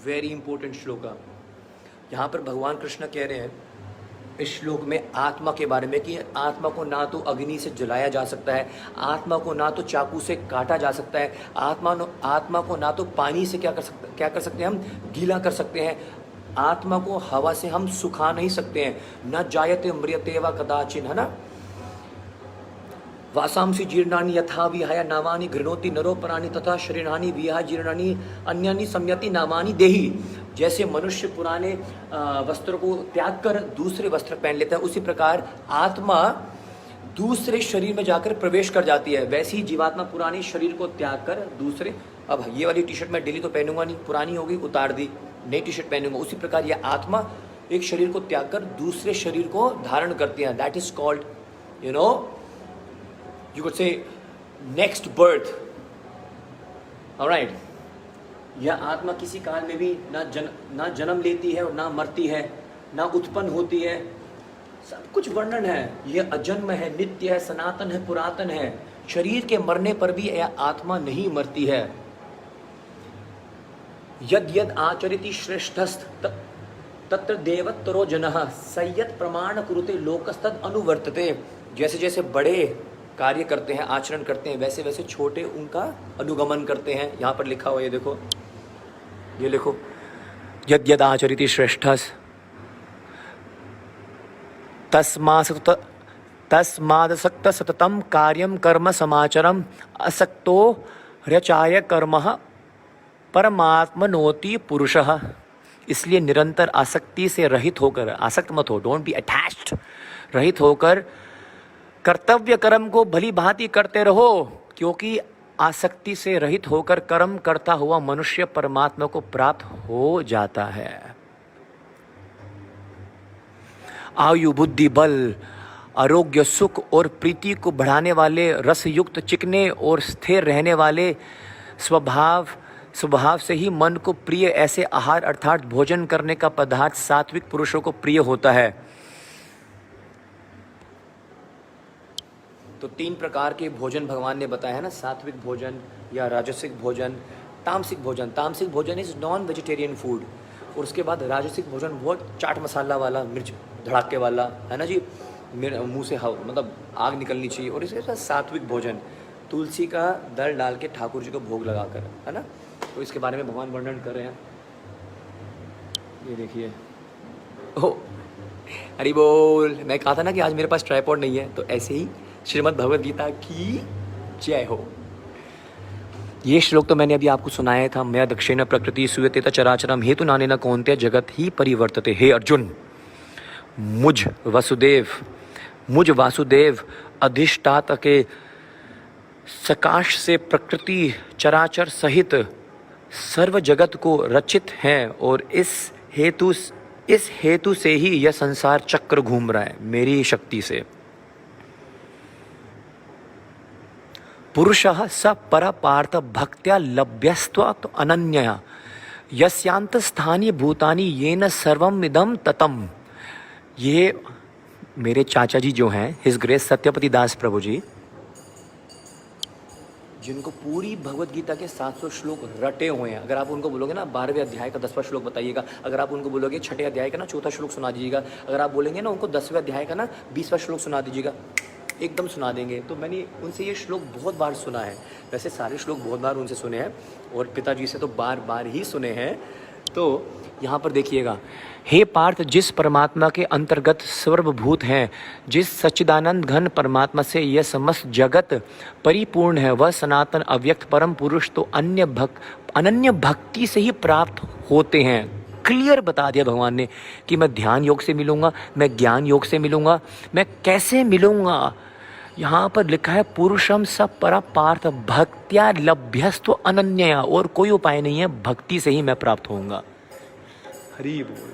वेरी इंपॉर्टेंट श्लोक है। यहाँ पर भगवान कृष्ण कह रहे हैं इस श्लोक में आत्मा के बारे में कि आत्मा को ना तो अग्नि से जलाया जा सकता है, आत्मा को ना तो चाकू से काटा जा सकता है, आत्मा को ना तो पानी से क्या कर सकते हैं हम, गीला कर सकते हैं, आत्मा को हवा से हम सुखा नहीं सकते हैं। न जायते म्रियते वा कदाचिन, है ना। वासांसी जीर्णानि यथा विहाय नामानि घृणोति नरो पराणि तथा शरीराणि विहाय जीर्णानि अन्यानि संयति नामानि देहि। जैसे मनुष्य पुराने वस्त्र को त्याग कर दूसरे वस्त्र पहन लेता है, उसी प्रकार आत्मा दूसरे शरीर में जाकर प्रवेश कर जाती है। वैसे ही जीवात्मा पुराने शरीर को त्याग कर दूसरे, अब ये वाली टी शर्ट मैं डेली तो पहनूंगा नहीं, पुरानी होगी उतार दी, नई टी शर्ट पहनूंगा। उसी प्रकार यह आत्मा एक शरीर को त्याग कर दूसरे शरीर को धारण करती है। That is called, you know, you could say next birth, alright. यह आत्मा किसी काल में भी ना जन्म लेती है और ना मरती है, ना उत्पन्न होती है, सब कुछ वर्णन है। यह अजन्म है, नित्य है, सनातन है, पुरातन है। शरीर के मरने पर भी यह आत्मा नहीं मरती है। यद यद आचरिति श्रेष्ठस्त तत्र देवत्तरो जनः संयत प्रमाण कुरुते लोकस्तद अनुवर्तते। जैसे जैसे बड़े कार्य करते हैं, आचरण करते हैं, वैसे वैसे छोटे उनका अनुगमन करते हैं। यहाँ पर लिखा हुआ ये देखो, ये लिखो, यद यद आचरिति श्रेष्ठस्त तस्मादसक्त सततम कार्यम कर्म समाचरम असक्तो रचाय कर्मः परमात्मनोति पुरुषः। इसलिए निरंतर आसक्ति से रहित होकर, आसक्त मत हो, डोंट बी अटैच्ड, रहित होकर कर्तव्य कर्म को भली भांति करते रहो, क्योंकि आसक्ति से रहित होकर कर्म करता हुआ मनुष्य परमात्मा को प्राप्त हो जाता है। आयु, बुद्धि, बल, आरोग्य, सुख और प्रीति को बढ़ाने वाले, रसयुक्त, चिकने और स्थिर रहने वाले स्वभाव से ही मन को प्रिय ऐसे आहार अर्थात भोजन करने का पदार्थ सात्विक पुरुषों को प्रिय होता है। तो 3 प्रकार के भोजन भगवान ने बताया है ना, सात्विक भोजन या राजसिक भोजन, तामसिक भोजन। तामसिक भोजन इज नॉन वेजिटेरियन फूड, और उसके बाद राजसिक भोजन बहुत चाट मसाला वाला, मिर्च धड़ाके वाला, है ना जी, मुंह से मतलब आग निकलनी चाहिए। और इसके साथ सात्विक भोजन, तुलसी का दल डाल के ठाकुर जी को भोग लगाकर, है ना। तो इसके बारे में भगवान वर्णन कर रहे हैं। ये देखिए, ओ हरि बोल। मैं कहा था ना कि आज मेरे पास ट्राइपॉड नहीं है, तो ऐसे ही श्रीमद् भगवद गीता की जय हो। ये श्लोक तो मैंने अभी आपको सुनाया था। मैं दक्षिण प्रकृति सूयते चराचरम हेतु नानेन कौन्तेय जगत ही परिवर्तते। हे अर्जुन, मुझ वासुदेव अधिष्ठाता के सकाश से प्रकृति चराचर सहित सर्व जगत को रचित है, और इस हेतु से ही यह संसार चक्र घूम रहा है, मेरी शक्ति से। पुरुषः स परपार्थ भक्त्या लभ्यस्त्वत् अनन्यया यस्यांत स्थानीय भूतानि येन सर्वम इदम ततम। ये मेरे चाचा जी जो हैं, हिज ग्रेस सत्यपति दास प्रभु जी, जिनको पूरी भगवत गीता के 700 श्लोक रटे हुए हैं। अगर आप उनको बोलोगे ना 12वें अध्याय का 10वां श्लोक बताइएगा, अगर आप उनको बोलोगे 6ठे अध्याय का ना 4था श्लोक सुना दीजिएगा, अगर आप बोलेंगे ना उनको 10वें अध्याय का ना 20वां श्लोक सुना दीजिएगा, एकदम सुना देंगे। तो मैंने उनसे ये श्लोक बहुत बार सुना है। वैसे सारे श्लोक बहुत बार उनसे सुने हैं, और पिताजी से तो बार बार ही सुने हैं। तो यहाँ पर देखिएगा, हे पार्थ, जिस परमात्मा के अंतर्गत सर्वभूत हैं, जिस सच्चिदानंद घन परमात्मा से यह समस्त जगत परिपूर्ण है, वह सनातन अव्यक्त परम पुरुष तो अनन्य भक्ति से ही प्राप्त होते हैं। क्लियर बता दिया भगवान ने कि मैं ध्यान योग से मिलूंगा, मैं ज्ञान योग से मिलूंगा, मैं कैसे मिलूंगा। यहाँ पर लिखा है पुरुषम स पर पार्थ भक्त्या लभ्यस्त्व अनन्यया, और कोई उपाय नहीं है, भक्ति से ही मैं प्राप्त होऊंगा। हरि बोल।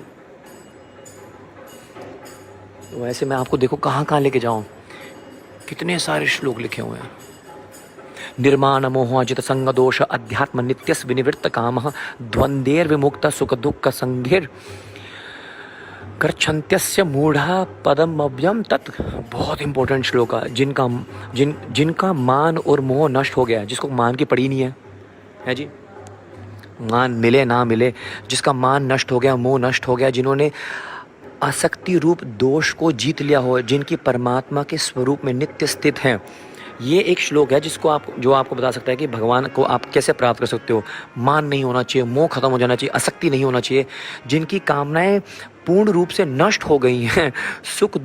तो ऐसे मैं आपको देखो कहाँ लेके जाऊं, कितने सारे श्लोक लिखे हुए हैं। निर्माण मोह अजित संग दोष अध्यात्म नित्यस विनिवृत्त काम द्वंद्वेर विमुक्त सुख दुख संघिर गच्छन्त्यस्य मूढ़ा पदम अव्यम तत्। बहुत इंपॉर्टेंट श्लोक है। जिनका मान और मोह नष्ट हो गया, जिसको मान की पड़ी नहीं है जी, मान मिले ना मिले, जिसका मान नष्ट हो गया, मोह नष्ट हो गया, जिन्होंने आसक्ति रूप दोष को जीत लिया हो, जिनकी परमात्मा के स्वरूप में नित्य स्थित हैं। ये एक श्लोक है जो आपको बता सकता है कि भगवान को आप कैसे प्राप्त कर सकते हो। मान नहीं होना चाहिए, मोह खत्म हो जाना चाहिए, आसक्ति नहीं होना चाहिए, जिनकी कामनाएं पूर्ण रूप से नष्ट हो गई हैं, सुख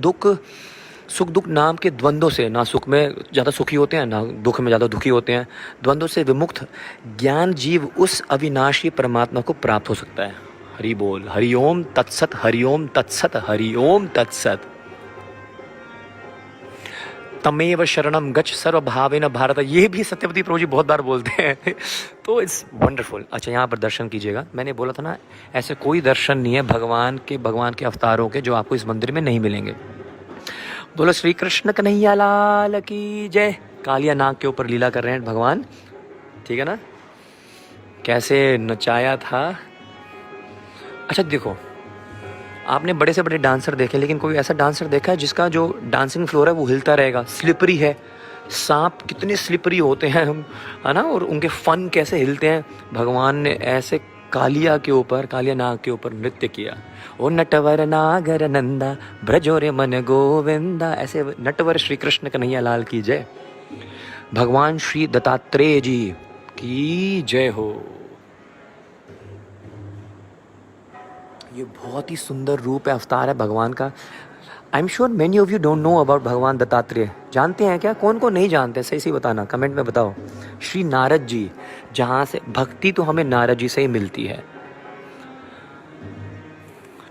दुख नाम के द्वंद्वों से, ना सुख में ज़्यादा सुखी होते हैं, ना दुख में ज़्यादा दुखी होते हैं, द्वंद्वों से विमुक्त ज्ञान जीव उस अविनाशी परमात्मा को प्राप्त हो सकता है। हरि बोल। हरिओम तत्सत, हरिओम तत्सत, हरिओम तत्सत। तमेव शरणम गच्छ सर्वभावेन भारत। ये भी सत्यपति प्रभु जी बहुत बार बोलते हैं। तो इट्स वंडरफुल। अच्छा, यहाँ पर दर्शन कीजिएगा। मैंने बोला था ना, ऐसे कोई दर्शन नहीं है भगवान के अवतारों के जो आपको इस मंदिर में नहीं मिलेंगे। बोलो श्री कृष्ण कन्हैया लाल की जय। कालिया नाग के ऊपर लीला कर रहे हैं भगवान, ठीक है ना, कैसे नचाया था। अच्छा देखो, आपने बड़े से बड़े डांसर देखे, लेकिन कोई ऐसा डांसर देखा है जिसका जो डांसिंग फ्लोर है वो हिलता रहेगा, स्लिपरी है। सांप कितने स्लिपरी होते हैं हम, है ना, और उनके फन कैसे हिलते हैं। भगवान ने ऐसे कालिया नाग के ऊपर नृत्य किया। ओ नटवर नागर नंदा ब्रजोरे मन गोविंदा। ऐसे नटवर श्री कृष्ण कन्हैया लाल की जय। भगवान श्री दत्तात्रेय जी की जय हो। ये बहुत ही सुंदर रूप है, अवतार है भगवान का। I am sure many of you don't know about भगवान दत्तात्रेय। जानते हैं क्या? कौन को नहीं जानते, सही सही बताना, कमेंट में बताओ। श्री नारद जी, जहाँ से भक्ति तो हमें नारद जी से ही मिलती है।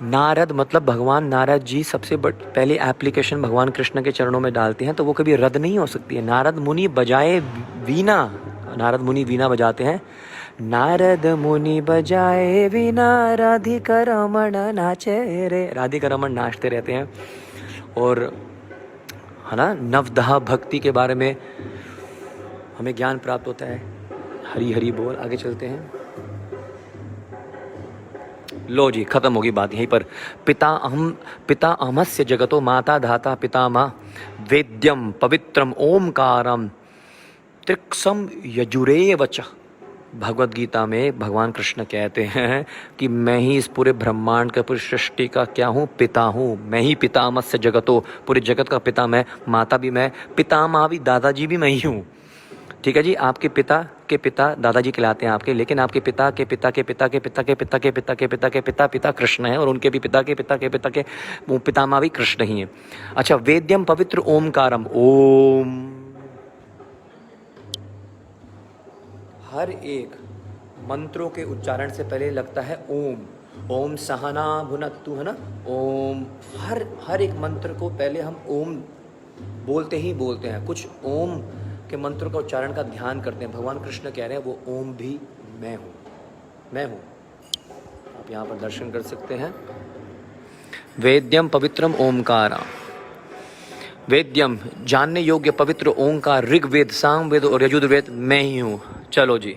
नारद मतलब भगवान नारद जी सबसे पहले एप्लीकेशन भगवान कृष्ण के चरणों में डालते हैं, तो वो कभी रद्द नहीं हो सकती है। नारद मुनि बजाए वीणा, नारद मुनि वीणा बजाते हैं। नारद मुनि बजाए वीणा, राधिका रमण नाचे रे, राधिका रमण नाचते रहते हैं। और है ना, नवदह भक्ति के बारे में हमें ज्ञान प्राप्त होता है। हरी हरी बोल। आगे चलते हैं। लो जी, खत्म होगी बात यहीं पर। पिता अहमस्य जगतो माता धाता पितामह, वेद्यम पवित्रम ओमकारम त्रिक्षम यजुरेव च। भगवद गीता में भगवान कृष्ण कहते हैं कि मैं ही इस पूरे ब्रह्मांड का, पूरी सृष्टि का क्या हूँ, पिता हूँ। मैं ही पितामहस्य जगतो, पूरे जगत का पिता मैं, माता भी मैं, पितामह भी, दादाजी भी मैं ही हूँ। ठीक है जी, आपके पिता के पिता दादाजी कहलाते हैं आपके, लेकिन आपके पिता के पिता के पिता के पिता के पिता के पिता के पिता के पिता पिता कृष्ण है, और उनके भी पिता के पिता के पिता के वो पितामह भी कृष्ण ही है। अच्छा, वेद्यम पवित्र ओमकारम, ओम। हर एक मंत्रों के उच्चारण से पहले लगता है ओम। ओम सहना भुनक्तु, है ना, ओम। हर एक मंत्र को पहले हम ओम बोलते ही बोलते हैं। कुछ ओम के मंत्रों का उच्चारण का ध्यान करते हैं। भगवान कृष्ण कह रहे हैं वो ओम भी मैं हूँ, मैं हूँ। आप यहाँ पर दर्शन कर सकते हैं। वेद्यम पवित्रम ओमकार, वेद्यम जानने योग्य पवित्र ओंकार, ऋग्वेद, सामवेद और यजुर्वेद मैं ही हूँ। चलो जी,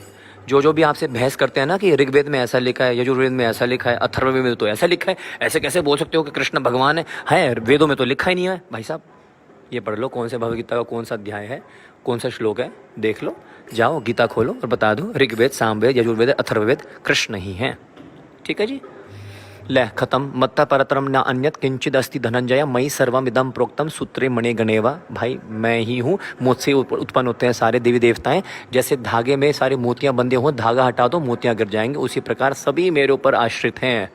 जो भी आपसे बहस करते हैं ना कि ऋग्वेद में ऐसा लिखा है, यजुर्वेद में ऐसा लिखा है, अथर्ववेद में तो ऐसा लिखा है, ऐसे कैसे बोल सकते हो कि कृष्ण भगवान है, वेदों में तो लिखा ही नहीं है। भाई साहब, ये पढ़ लो कौन से भगवद गीता का कौन सा अध्याय है, कौन सा श्लोक है, देख लो, जाओ गीता खोलो और बता दो ऋग्वेद, सामवेद, यजुर्वेद, अथर्ववेद कृष्ण ही हैं। ठीक है जी, ले खत्म। मत्ता परतरम न अन्यत किंचिद अस्ति धनंजय, मई सर्वमिदं प्रोक्तम सूत्रे मणि गणेवा। भाई मैं ही हूँ, मुझसे उत्पन्न होते हैं सारे देवी देवताएं। जैसे धागे में सारी मोतियां बंधे हों, धागा हटा दो मोतियां गिर जाएंगे, उसी प्रकार सभी मेरे ऊपर आश्रित हैं।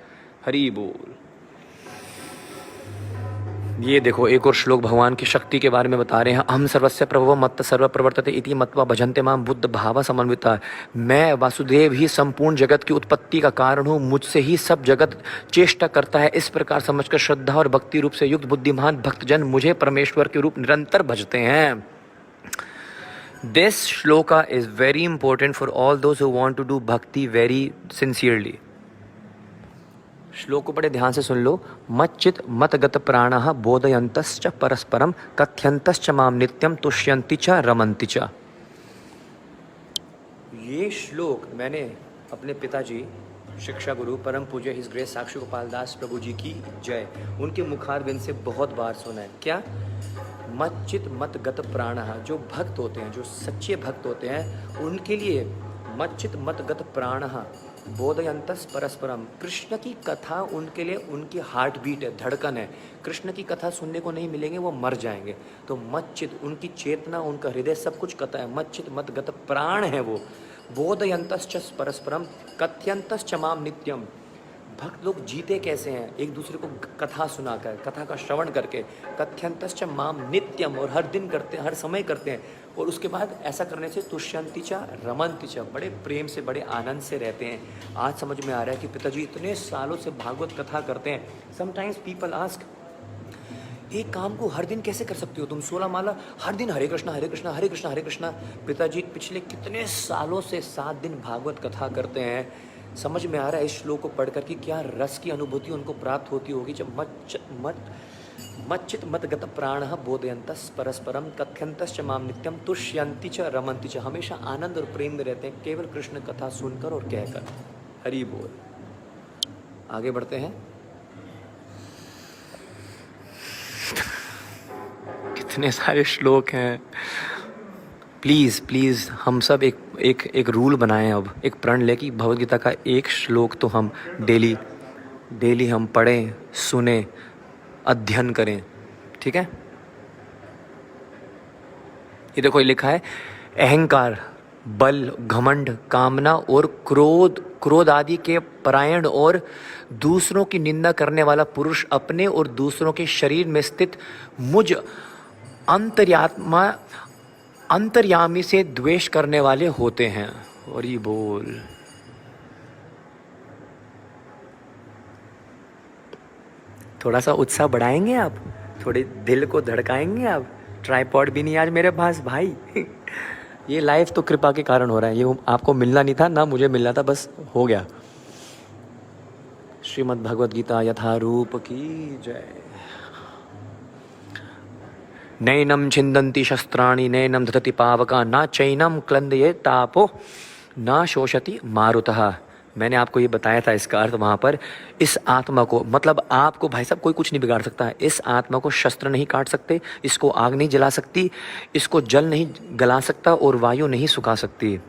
हरि बोल। ये देखो एक और श्लोक भगवान की शक्ति के बारे में बता रहे हैं। हम सर्वस्य प्रभव मत्त सर्व प्रवर्तते इति मत्वा भजन्ते मां बुद्ध भाव समन्विता। मैं वासुदेव ही संपूर्ण जगत की उत्पत्ति का कारण हूँ, मुझसे ही सब जगत चेष्टा करता है। इस प्रकार समझकर श्रद्धा और भक्ति रूप से युक्त बुद्धिमान भक्तजन मुझे परमेश्वर के रूप निरंतर भजते हैं। This shloka is very important for all those who want to do bhakti very sincerely. श्लोक को बड़े ध्यान से सुन लो। मच्चित मतगत प्राणः बोधयन्तश्च परस्परम कथयन्तश्च माम नित्यम तुष्यन्ति च रमन्ति च। ये श्लोक मैंने अपने पिताजी शिक्षा गुरु परम पूज्य हिज ग्रेस साक्षी गोपाल दास प्रभु जी की जय, उनके मुखारबिंद से बहुत बार सुना है। क्या? मच्चित मतगत प्राणः, जो भक्त होते हैं, जो सच्चे भक्त होते हैं, उनके लिए मच्चित मतगत प्राणः बोधयंतस परस्परम, कृष्ण की कथा उनके लिए उनकी हार्ट बीट है, धड़कन है। कृष्ण की कथा सुनने को नहीं मिलेंगे, वो मर जाएंगे। तो मच्चित, उनकी चेतना, उनका हृदय, सब कुछ कथा है। मच्चित मतगत प्राण है वो। बोधयंतश्च परस्परम कथयंतश्च माम नित्यम। भक्त लोग जीते कैसे हैं? एक दूसरे को कथा सुनाकर, कथा का श्रवण करके। कथयंतश्च माम नित्यम, और हर दिन करते हैं, हर समय करते हैं। और उसके बाद ऐसा करने से तुष्यंति च रमन्ति च, बड़े प्रेम से, बड़े आनंद से रहते हैं। आज समझ में आ रहा है कि पिताजी इतने सालों से भागवत कथा करते हैं। समटाइम्स पीपल आस्क, एक काम को हर दिन कैसे कर सकते हो तुम? 16 माला हर दिन, हरे कृष्णा हरे कृष्णा हरे कृष्णा हरे कृष्णा। पिताजी पिछले कितने सालों से 7 दिन भागवत कथा करते हैं। समझ में आ रहा है इस श्लोक को पढ़कर कि क्या रस की अनुभूति उनको प्राप्त होती होगी जब मच्चित मतगत प्राणः बोधयन्तस् परस्परम कथयन्तश्च माम नित्यम तुष्यन्ति च रमन्ति च। हमेशा आनंद और प्रेम में रहते हैं, केवल कृष्ण कथा सुनकर और कहकर। हरि बोल। आगे बढ़ते हैं। कितने सारे श्लोक हैं। प्लीज़ प्लीज़ हम सब एक रूल बनाएं, अब एक प्रण ले कि भगवद गीता का एक श्लोक तो हम डेली हम पढ़ें, सुने, अध्ययन करें। ठीक है? ये देखो, ये लिखा है, अहंकार, बल, घमंड, कामना और क्रोध आदि के परायण और दूसरों की निंदा करने वाला पुरुष अपने और दूसरों के शरीर में स्थित मुझ अंतर्यामी से द्वेष करने वाले होते हैं। और ये बोल। थोड़ा सा उत्साह बढ़ाएंगे आप, थोड़े दिल को धड़काएंगे आप। ट्राइपॉड भी नहीं आज मेरे पास भाई। ये लाइव तो कृपा के कारण हो रहा है, ये आपको मिलना नहीं था ना मुझे मिलना था, बस हो गया। श्रीमद् भगवद गीता यथारूप की जय। नैनम छिन्दन्ति शस्त्राणि नैनम दधति पावका ना चैनम क्लन्दये तापो ना शोषति मारुतः। मैंने आपको ये बताया था इसका अर्थ वहाँ पर। इस आत्मा को, मतलब आपको भाई साहब कोई कुछ नहीं बिगाड़ सकता है। इस आत्मा को शस्त्र नहीं काट सकते, इसको आग नहीं जला सकती, इसको जल नहीं गला सकता और वायु नहीं सुखा सकती।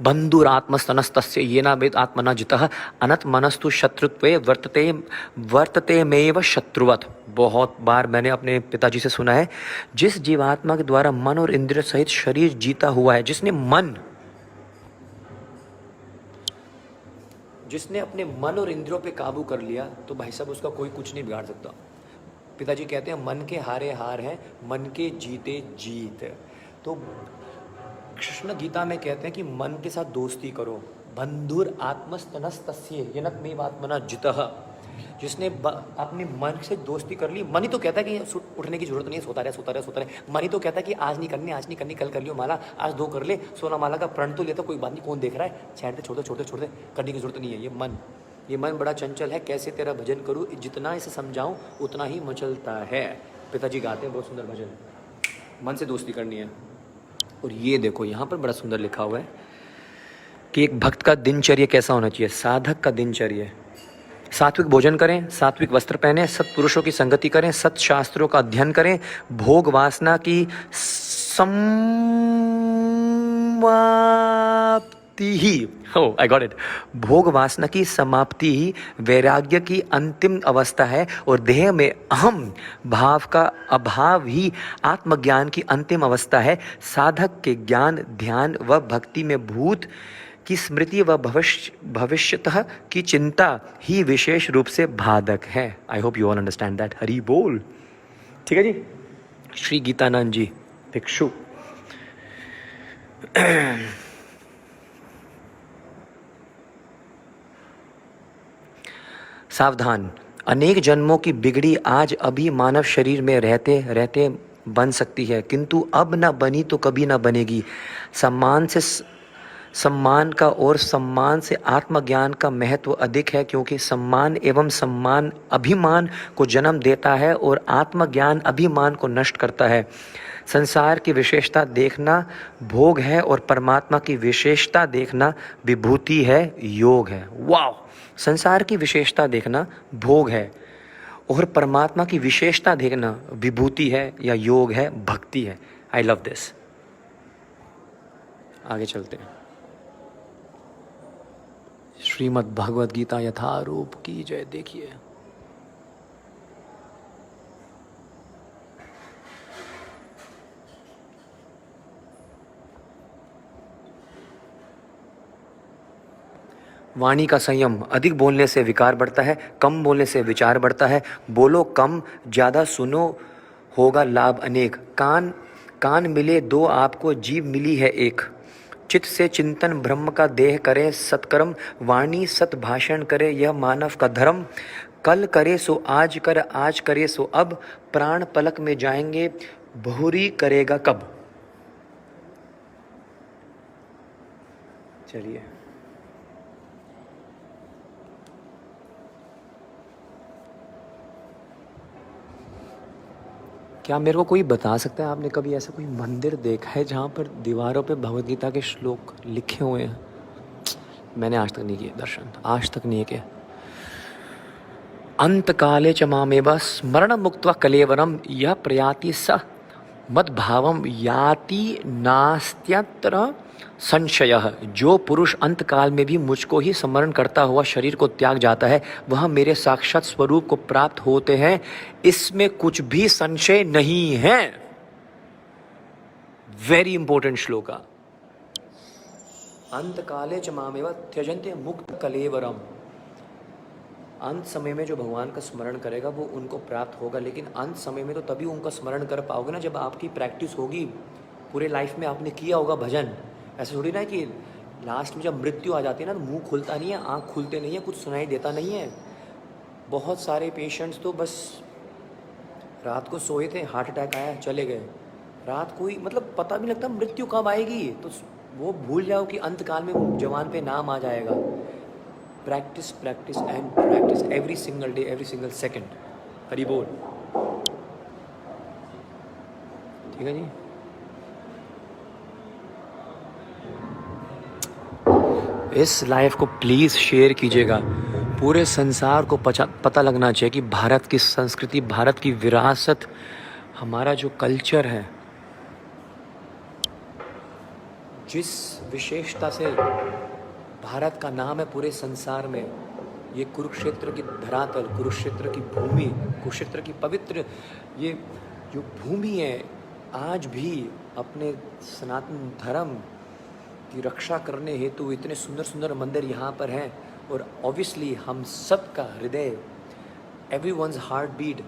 बंधुरात्मस्तनस्तस्य येन वेद आत्मना जितः अनत मनस्तु शत्रुत्वे वर्तते मेव शत्रुवत। बहुत बार मैंने अपने पिताजी से सुना है, जिस जीवात्मा के द्वारा मन और इंद्रिय सहित शरीर जीता हुआ है, जिसने अपने मन और इंद्रियों पे काबू कर लिया, तो भाई साहब उसका कोई कुछ नहीं बिगाड़ सकता। पिताजी कहते हैं मन के हारे हार है, मन के जीते जीत। तो कृष्ण गीता में कहते हैं कि मन के साथ दोस्ती करो। बंधुर आत्मस्तनस्तस्य येन आत्मना जितः। जिसने अपने मन से दोस्ती कर ली, मन ही तो कहता है कि उठने की जरूरत नहीं है, सोता रहे। मन ही तो कहता है कि आज नहीं करनी, कल कर लियो माला, आज 2 कर ले, सोना माला का प्रण तो लेता, कोई बात नहीं, कौन देख रहा है, छोड़ दे, करने की जरूरत नहीं है। ये मन बड़ा चंचल है, कैसे तेरा भजन करूँ, जितना इसे समझाऊँ उतना ही मचलता है। पिताजी गाते हैं बहुत सुंदर भजन, मन से दोस्ती करनी है। और ये देखो यहाँ पर बड़ा सुंदर लिखा हुआ है कि एक भक्त का दिनचर्या कैसा होना चाहिए। साधक का दिनचर्या, सात्विक भोजन करें, सात्विक वस्त्र पहने, सत्पुरुषों की संगति करें, सत्शास्त्रों का अध्ययन करें, भोग वासना की समाप्ति ही, आई गॉट इट, भोग वासना की समाप्ति ही वैराग्य की अंतिम अवस्था है, और देह में अहम भाव का अभाव ही आत्मज्ञान की अंतिम अवस्था है। साधक के ज्ञान, ध्यान व भक्ति में भूत की स्मृति व भविष्यतः की चिंता ही विशेष रूप से बाधक है। I hope you all understand that. Hari बोल। ठीक है जी। श्री गीतानंद जी भिक्षु। सावधान, अनेक जन्मों की बिगड़ी आज अभी मानव शरीर में रहते रहते बन सकती है, किंतु अब न बनी तो कभी न बनेगी। सम्मान का और सम्मान से आत्मज्ञान का महत्व अधिक है, क्योंकि सम्मान एवं सम्मान अभिमान को जन्म देता है और आत्मज्ञान अभिमान को नष्ट करता है। संसार की विशेषता देखना भोग है और परमात्मा की विशेषता देखना विभूति है, योग है। वाह! संसार की विशेषता देखना भोग है और परमात्मा की विशेषता देखना विभूति है या योग है, भक्ति है। I love this. आगे चलते हैं। श्रीमद् भगवद गीता यथारूप की जय। देखिए वाणी का संयम, अधिक बोलने से विकार बढ़ता है, कम बोलने से विचार बढ़ता है। बोलो कम, ज़्यादा सुनो, होगा लाभ अनेक। कान मिले 2 आपको, जीव मिली है एक। चित्त से चिंतन ब्रह्म का, देह करे सत्कर्म। वाणी सत भाषण करे, यह मानव का धर्म। कल करे सो आज कर, आज करे सो अब। प्राण पलक में जाएंगे, बहुरी करेगा कब। चलिए, क्या मेरे को कोई बता सकता है, आपने कभी ऐसा कोई मंदिर देखा है जहाँ पर दीवारों पे भगवद गीता के श्लोक लिखे हुए हैं? मैंने आज तक नहीं किए दर्शन, आज तक नहीं किए। अंत काले च मामेव स्मरण मुक्त्वा कलेवरम यह प्रयाति स मद्भावम याति नास्त्यत्र संशयः। जो पुरुष अंत काल में भी मुझको ही स्मरण करता हुआ शरीर को त्याग जाता है, वह मेरे साक्षात स्वरूप को प्राप्त होते हैं, इसमें कुछ भी संशय नहीं है। Very important shloka. अंत काले च मामेव त्यजन्ते मुक्त कलेवरम। अंत समय में जो भगवान का स्मरण करेगा वो उनको प्राप्त होगा, लेकिन अंत समय में तो तभी उनका स्मरण कर पाओगे ना जब आपकी प्रैक्टिस होगी, पूरे लाइफ में आपने किया होगा भजन। ऐसा थोड़ी ना है कि लास्ट में जब मृत्यु आ जाती है ना तो मुंह खुलता नहीं है, आँख खुलते नहीं है, कुछ सुनाई देता नहीं है। बहुत सारे पेशेंट्स तो बस रात को सोए थे, हार्ट अटैक आया, चले गए। रात को ही मतलब पता भी नहीं लगता मृत्यु कब आएगी, तो वो भूल जाओ कि अंत काल में जवान पे नाम आ जाएगा। Practice practice and practice every single day, every single second. Hari बोल। ठीक है जी। इस लाइफ को प्लीज़ शेयर कीजिएगा। पूरे संसार को पता लगना चाहिए कि भारत की संस्कृति, भारत की विरासत, हमारा जो कल्चर है, जिस विशेषता से भारत का नाम है पूरे संसार में, ये कुरुक्षेत्र की धरातल, कुरुक्षेत्र की भूमि, कुरुक्षेत्र की पवित्र ये जो भूमि है, आज भी अपने सनातन धर्म की रक्षा करने हेतु इतने सुंदर सुंदर मंदिर यहाँ पर हैं। और ऑब्वियसली हम सब का हृदय, everyone's heartbeat,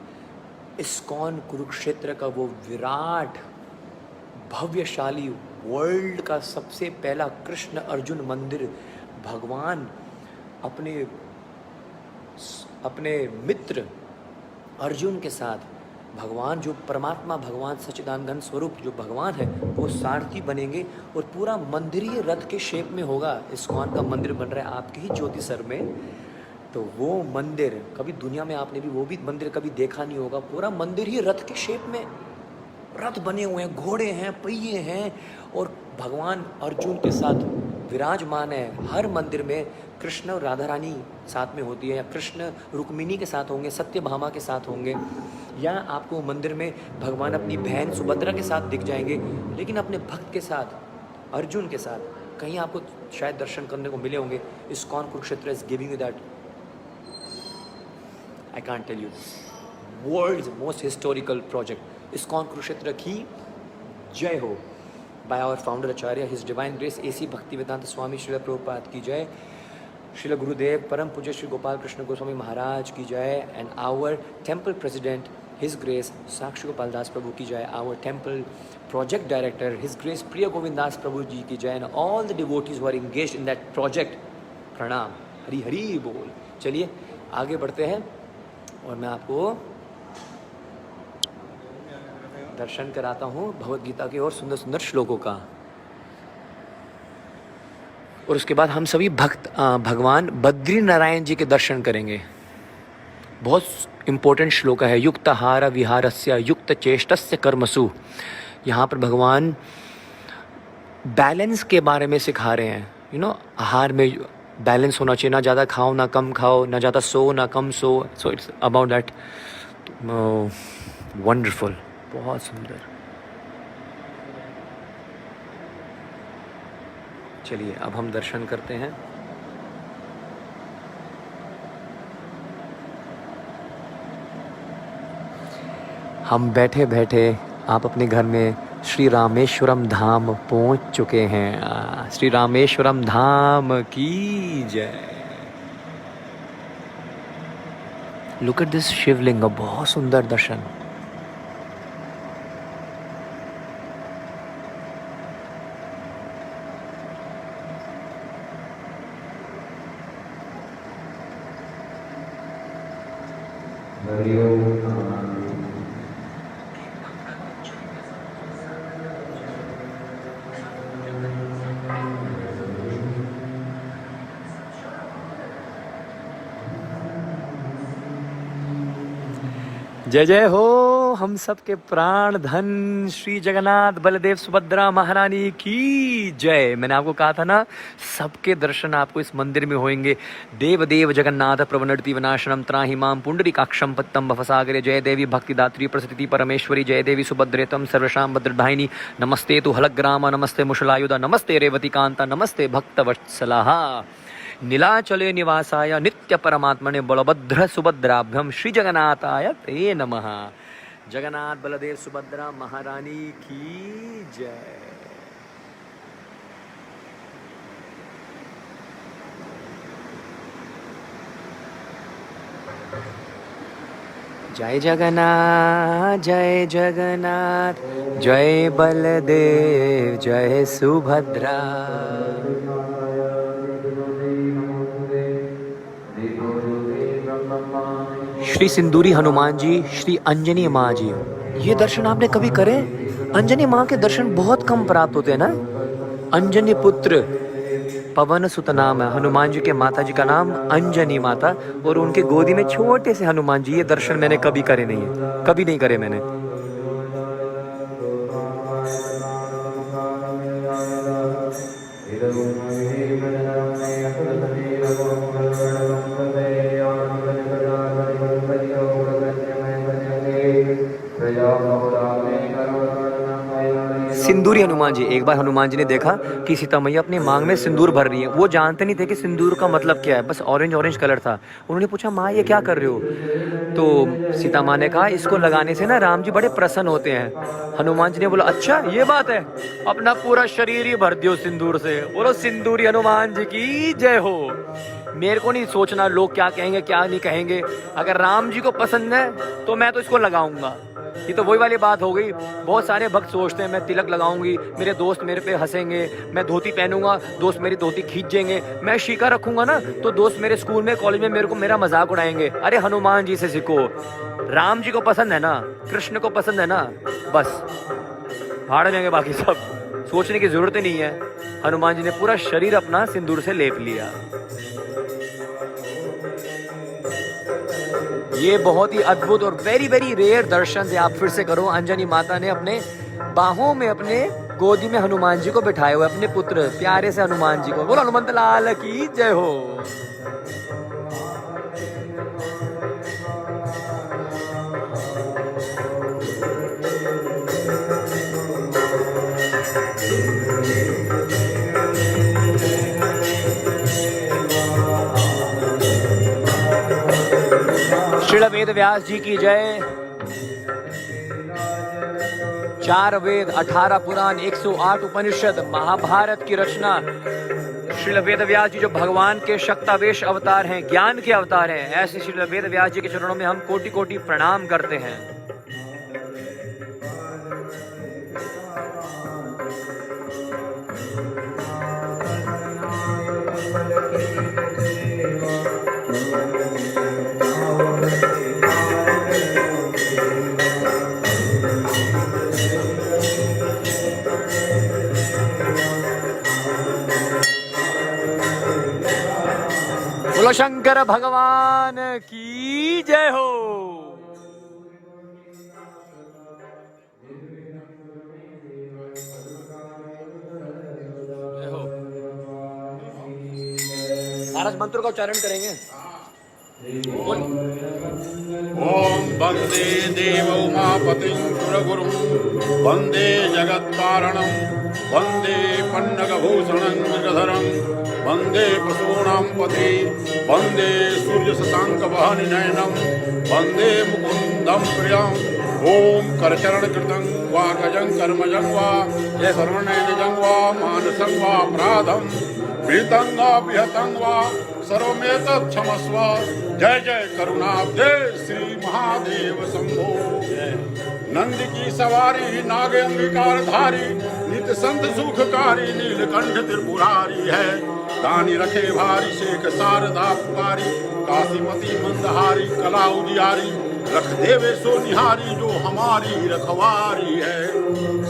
ISKCON Kurukshetra का वो विराट भव्यशाली वर्ल्ड का सबसे पहला कृष्ण अर्जुन मंदिर, भगवान अपने मित्र अर्जुन के साथ, भगवान जो परमात्मा, भगवान सच्चिदानंद स्वरूप जो भगवान है, वो सारथी बनेंगे और पूरा मंदिरीय रथ के शेप में होगा। इस्कॉन का मंदिर बन रहा है आपके ही ज्योतिसर में। तो वो मंदिर कभी दुनिया में आपने भी वो भी मंदिर कभी देखा नहीं होगा। पूरा मंदिर ही रथ के शेप में, रथ बने हुए हैं, घोड़े हैं, पहिए हैं, और भगवान अर्जुन के साथ विराजमान है। हर मंदिर में कृष्ण और राधा रानी साथ में होती है, या कृष्ण रुक्मिणी के साथ होंगे, सत्यभामा के साथ होंगे, या आपको मंदिर में भगवान अपनी बहन सुभद्रा के साथ दिख जाएंगे। लेकिन अपने भक्त के साथ, अर्जुन के साथ कहीं आपको शायद दर्शन करने को मिले होंगे। ISKCON Kurukshetra is giving you that, I can't tell you, world's most historical project. ISKCON Kurukshetra की जय हो। बाय आवर फाउंडर आचार्य his divine grace AC Bhaktivedanta Swami Srila Prabhupada की जय। श्रील गुरुदेव परम पूज्य श्री गोपाल कृष्ण गोस्वामी महाराज की जय। And our temple president his grace Sakshi Gopal Das Prabhu की जय। Our temple project director his grace Priya Govind Das Prabhu ji की जय। And all the devotees who are engaged in that project, प्रणाम। हरि हरि बोल। चलिए आगे बढ़ते हैं और मैं आपको दर्शन कराता हूँ भगवद गीता के और सुंदर सुंदर श्लोकों का। और उसके बाद हम सभी भगवान बद्री नारायण जी के दर्शन करेंगे। बहुत इंपॉर्टेंट श्लोक है। युक्त आहार विहारस्य युक्त चेष्टस्य कर्मसु। यहाँ पर भगवान बैलेंस के बारे में सिखा रहे हैं। आहार में बैलेंस होना चाहिए, ना ज़्यादा खाओ ना कम खाओ, ना ज़्यादा सो ना कम सो। So it's about that. Wonderful, बहुत सुंदर। चलिए अब हम दर्शन करते हैं। हम बैठे बैठे आप अपने घर में श्री रामेश्वरम धाम पहुंच चुके हैं। श्री रामेश्वरम धाम की जय। लुक एट दिस शिवलिंग, बहुत सुंदर दर्शन। जय जय हो हम सबके प्राण धन श्री जगन्नाथ बलदेव सुभद्रा महारानी की जय। मैंने आपको कहा था ना, सबके दर्शन आपको इस मंदिर में होंगे। देव देव जगन्नाथ प्रवनति विनाशनम त्राहि माम पुंडरीकाक्षम पत्तम भवसागरे। जय देवी भक्तिदात्री प्रसृति परमेश्वरी। जय देवी सुभद्रे तम सर्वशाम भद्रदायिनी। नमस्ते तु हलग्राम, नमस्ते मुशलायुधा, नमस्ते रेवती कांता, नमस्ते भक्तवत्सलाहा। नीलाचले निवासाय नित्य परमात्मने बलभद्र सुभद्राभ्यम श्री जगन्नाथाय ते नमः। जगन्नाथ बलदेव सुभद्रा महारानी की जय। जय जगन्नाथ जय जगन्नाथ, जय बलदेव जय सुभद्रा। श्री सिंदूरी हनुमान जी, श्री अंजनी माँ जी, ये दर्शन आपने कभी करे? अंजनी माँ के दर्शन बहुत कम प्राप्त होते हैं ना। अंजनी पुत्र पवन सुत नाम है, हनुमान जी के माता जी का नाम अंजनी माता, और उनके गोदी में छोटे से हनुमान जी। ये दर्शन मैंने कभी करे नहीं है, कभी नहीं करे मैंने। सिंदूरी हनुमान जी, एक बार हनुमान जी ने देखा कि सीता मैया अपनी मांग में सिंदूर भर रही है। वो जानते नहीं थे कि सिंदूर का मतलब क्या है, बस ऑरेंज ऑरेंज कलर था। उन्होंने पूछा माँ ये क्या कर रहे हो? तो सीता माँ ने कहा इसको लगाने से ना राम जी बड़े प्रसन्न होते हैं। हनुमान जी ने बोला अच्छा ये बात है, अपना पूरा शरीर ही भर दियो सिंदूर से। बोलो सिंदूरी हनुमान जी की जय हो। मेरे को नहीं सोचना लोग क्या कहेंगे क्या नहीं कहेंगे, अगर राम जी को पसंद है तो मैं तो इसको लगाऊंगा। ये तो वही वाली बात हो गई। बहुत सारे भक्त सोचते हैं मैं तिलक लगाऊंगी, मेरे दोस्त मेरे पे हंसेंगे, मैं धोती पहनूंगा, दोस्त मेरी धोती खींचेंगे, मैं शीका रखूंगा ना तो दोस्त मेरे स्कूल में कॉलेज में मेरे को मेरा मजाक उड़ाएंगे। अरे हनुमान जी से सीखो, राम जी को पसंद है ना, कृष्ण को पसंद है ना, बस फाड़ लेंगे, बाकी सब सोचने की जरूरत ही नहीं है। हनुमान जी ने पूरा शरीर अपना सिंदूर से लेप लिया। ये बहुत ही अद्भुत और वेरी वेरी रेयर दर्शन से आप फिर से करो। अंजनी माता ने अपने बाहों में, अपने गोदी में हनुमान जी को बिठाए हुए, अपने पुत्र प्यारे से हनुमान जी को। बोलो हनुमंत लाल की जय हो। श्रील वेद व्यास जी की जय। 4 वेद, 18 पुराण, 108 उपनिषद, महाभारत की रचना। श्रील वेद व्यास जी जो भगवान के शक्तावेश अवतार हैं, ज्ञान के अवतार हैं, ऐसे श्रील वेद व्यास जी के चरणों में हम कोटि कोटि प्रणाम करते हैं। बोलो शंकर भगवान की जय हो। भारत मंत्र का उच्चारण करेंगे। ओम वंदे देव उमापतिं सुरगुरुं वंदे जगत्कारणं वंदे पन्नगभूषणं मृगधरं वंदे पशूनां पते वंदे सूर्यशशाङ्कवहनिनयनं वंदे मुकुन्दं प्रियम्। ओम करचरणकृतं वा गजं कर्मजं वा सर्वणैजं वा मानसं वा अपराधं विहितं वा विहतं वा सर्वमेतत् क्षमस्व। जय जय करुणाब्धे श्री महादेव शंभो। नंद की सवारी नाग अंगिकार धारी नित संत सुखकारी नीलकंठ त्रिपुरारी है। दानी रखे भारी शेख शारदा पुकारी काशीमती मंदहारी कला उजियारी रख देवे सो निहारी जो हमारी रखवारी है।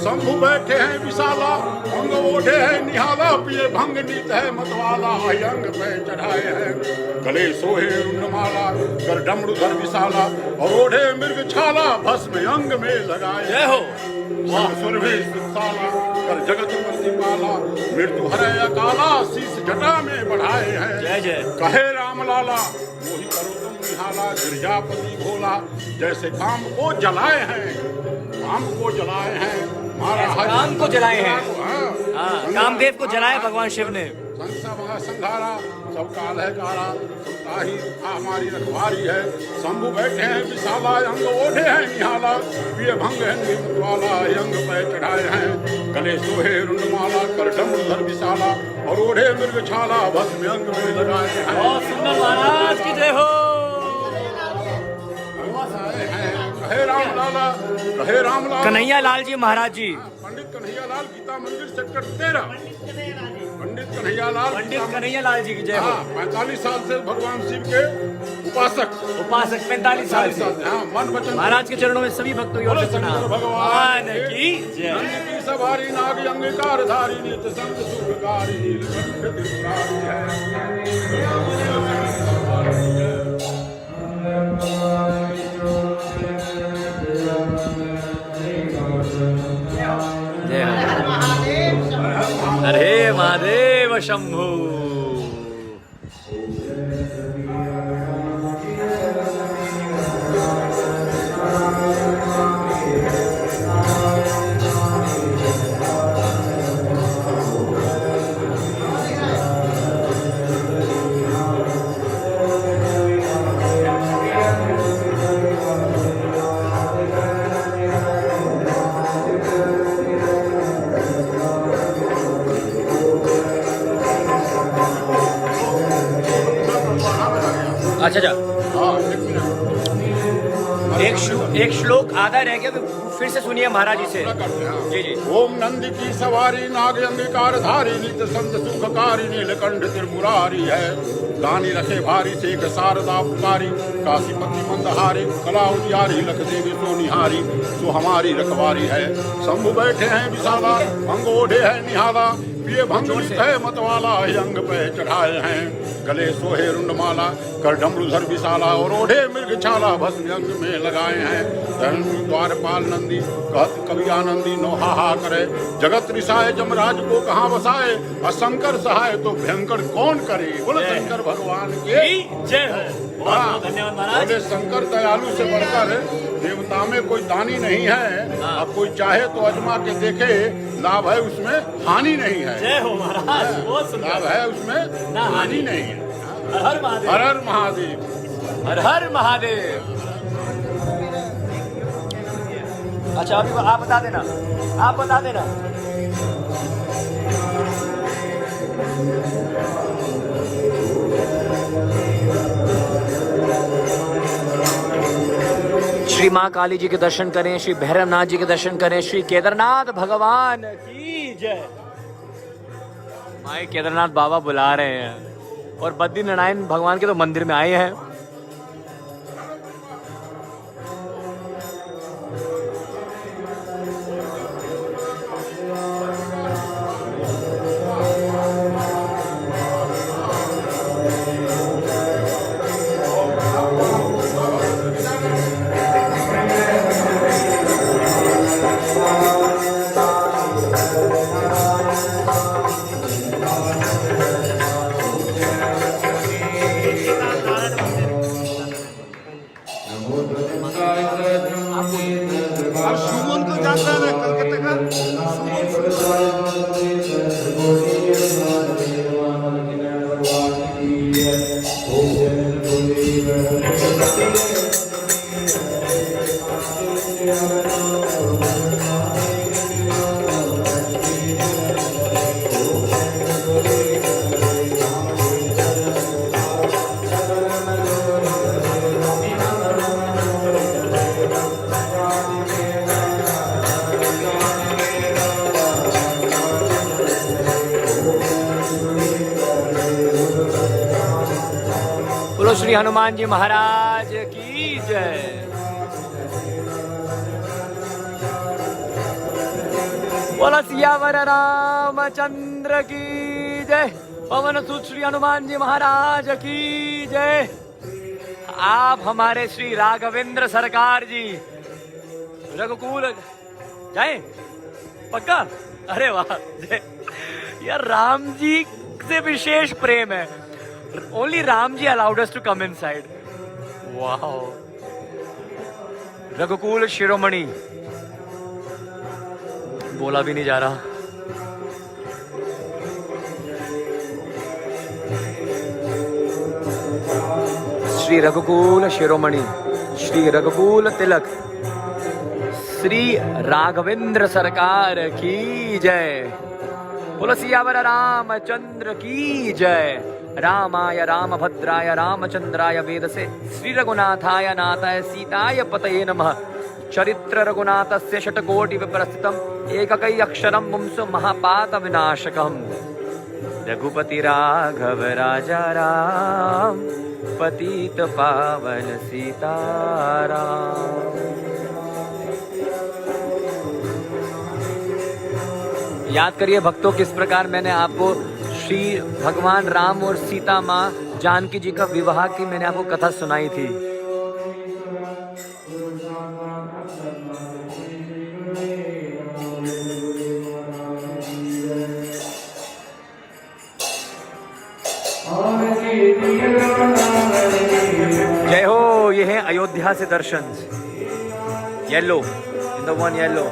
शंभु बैठे हैं विशाला अंग ओढ़े है निहाला पिए भंग नीत है मतवाला अंग पे चढ़ाए हैं। गले सोहे रुंडमाला कर डमरूधर विशाला और ओढ़े मृग छाला भस्म अंग में लगाए। जय हो कर जगत प्रतिपाला मृत्यु हरे अकाला शीश जटा में बढ़ाए हैं। जय जय कहे राम लाला मोहि करो तुम निहाला गिरजापति भोला जैसे काम को जलाए हैं, काम को जलाए हैं काम को जलाए हैं। कामदेव को जलाया भगवान शिव ने। संघारा सब काल है कारा सबका ही हमारी रखवारी है। शंभु बैठे हैं विशाला अंग ओढ़े हैं निहाला प्रिय भंग है निमतवाला अंग पे चढ़ाए हैं। गले सोहे रुंडमाला कर डमरूधर विशाला और ओढ़े मृग छाला भस्म अंग में लगाए हैं। बहुत सुंदर महाराज की जय हो। कहे राम लाला कहे राम लाला कन्हैया लाल जी महाराज जी। पंडित कन्हैया लाल गीता मंदिर सेक्टर 13 पंडित कन्हैया कन्हैयालाल पंडित कन्हैयालाल जी की जय हो। हाँ, 45 साल से भगवान शिव के उपासक। 45 साल से। हाँ, मन वचन महाराज के चरणों में सभी भक्तों की ओर से प्रणाम। भगवान की जय। नंद की सवारी नाग अंगीकार धारी नित्य संत सुखकारी नीलकंठ त्रिपुरारी जय हरे महादेव शंभु। अच्छा अच्छा, हाँ, एक मिनट। एक श्लोक आधा रह गया, तो फिर से सुनिए महाराज जी से। करते हैं। जी जी। ओम नंद की सवारी नाग अंगीकार धारी नित्य संत सुखकारी नीलकंठ त्रिपुरारी है। दानी रखे भारी शेख शारदा पुकारी काशीपति मंदहारी कला उजियारी लख देवी सोनिहारी सो हमारी रखवारी है। शंभु बैठे हैं विशाला अंग ओढ़े है निहाला पिए भंग है मतवाला अंग पे चढ़ाए हैं। गले सोहे रुंडमाला कर डमरूधर विशाला और ओढ़े मृग छाला भस्म अंग में लगाए हैं। द्वारपाल नंदी कहत कवि आनंदी नो हा करे जगत रिसाए जमराज को कहाँ बसाए असंकर सहाय तो भयंकर कौन करे। बोले शंकर भगवान के जय हो। बहुत धन्यवाद महाराज। बोले शंकर दयालु से बढ़कर देवता में कोई दानी नहीं है। अब कोई चाहे तो अजमा के देखे, लाभ है उसमें हानि नहीं है। जय हो महाराज, बहुत सुंदर। लाभ है उसमें ना हानि नहीं है। हर हर महादेव। हर हर महादेव। हर हर महादेव। अच्छा, अभी आप बता देना, आप बता देना। श्री माँ काली जी के दर्शन करें, श्री भैरवनाथ जी के दर्शन करें, श्री केदारनाथ भगवान की जय। माए केदारनाथ बाबा बुला रहे हैं और बद्रीनारायण भगवान के तो मंदिर में आए हैं। सुमन को जानता है कलकत्ता बोलो श्री हनुमान जी महाराज की जय। बोलो सियावर रामचंद्र की जय। पवन सुत श्री हनुमान जी महाराज की जय। आप हमारे श्री राघवेंद्र सरकार जी रघुकुल जाए पक्का। अरे वाह, यार राम जी से विशेष प्रेम है। Only Ram ji allowed us to come inside. Wow. रघुकुल शिरोमणि, बोला भी नहीं जा रहा। श्री रघुकुल शिरोमणि, श्री रघुकुल तिलक, श्री राघवेंद्र सरकार की जय। बोलो सियावर रामचंद्र की जय। रामाय रामभद्राय रामचंद्राय वेदसे श्री रघुनाथाय नाथाय सीताय पतये नमः। चरित्र रघुनाथस्य षट्कोटि विप्रस्थितम् एककै अक्षरं पुंसो महापात विनाशकम्। रघुपति राघव राजा राम, पतित पावन सीताराम। याद करिए भक्तों, किस प्रकार मैंने आपको श्री भगवान राम और सीता माँ जानकी जी का विवाह की मैंने आपको कथा सुनाई थी। जय हो। ये है अयोध्या से दर्शन। Yellow in the one yellow.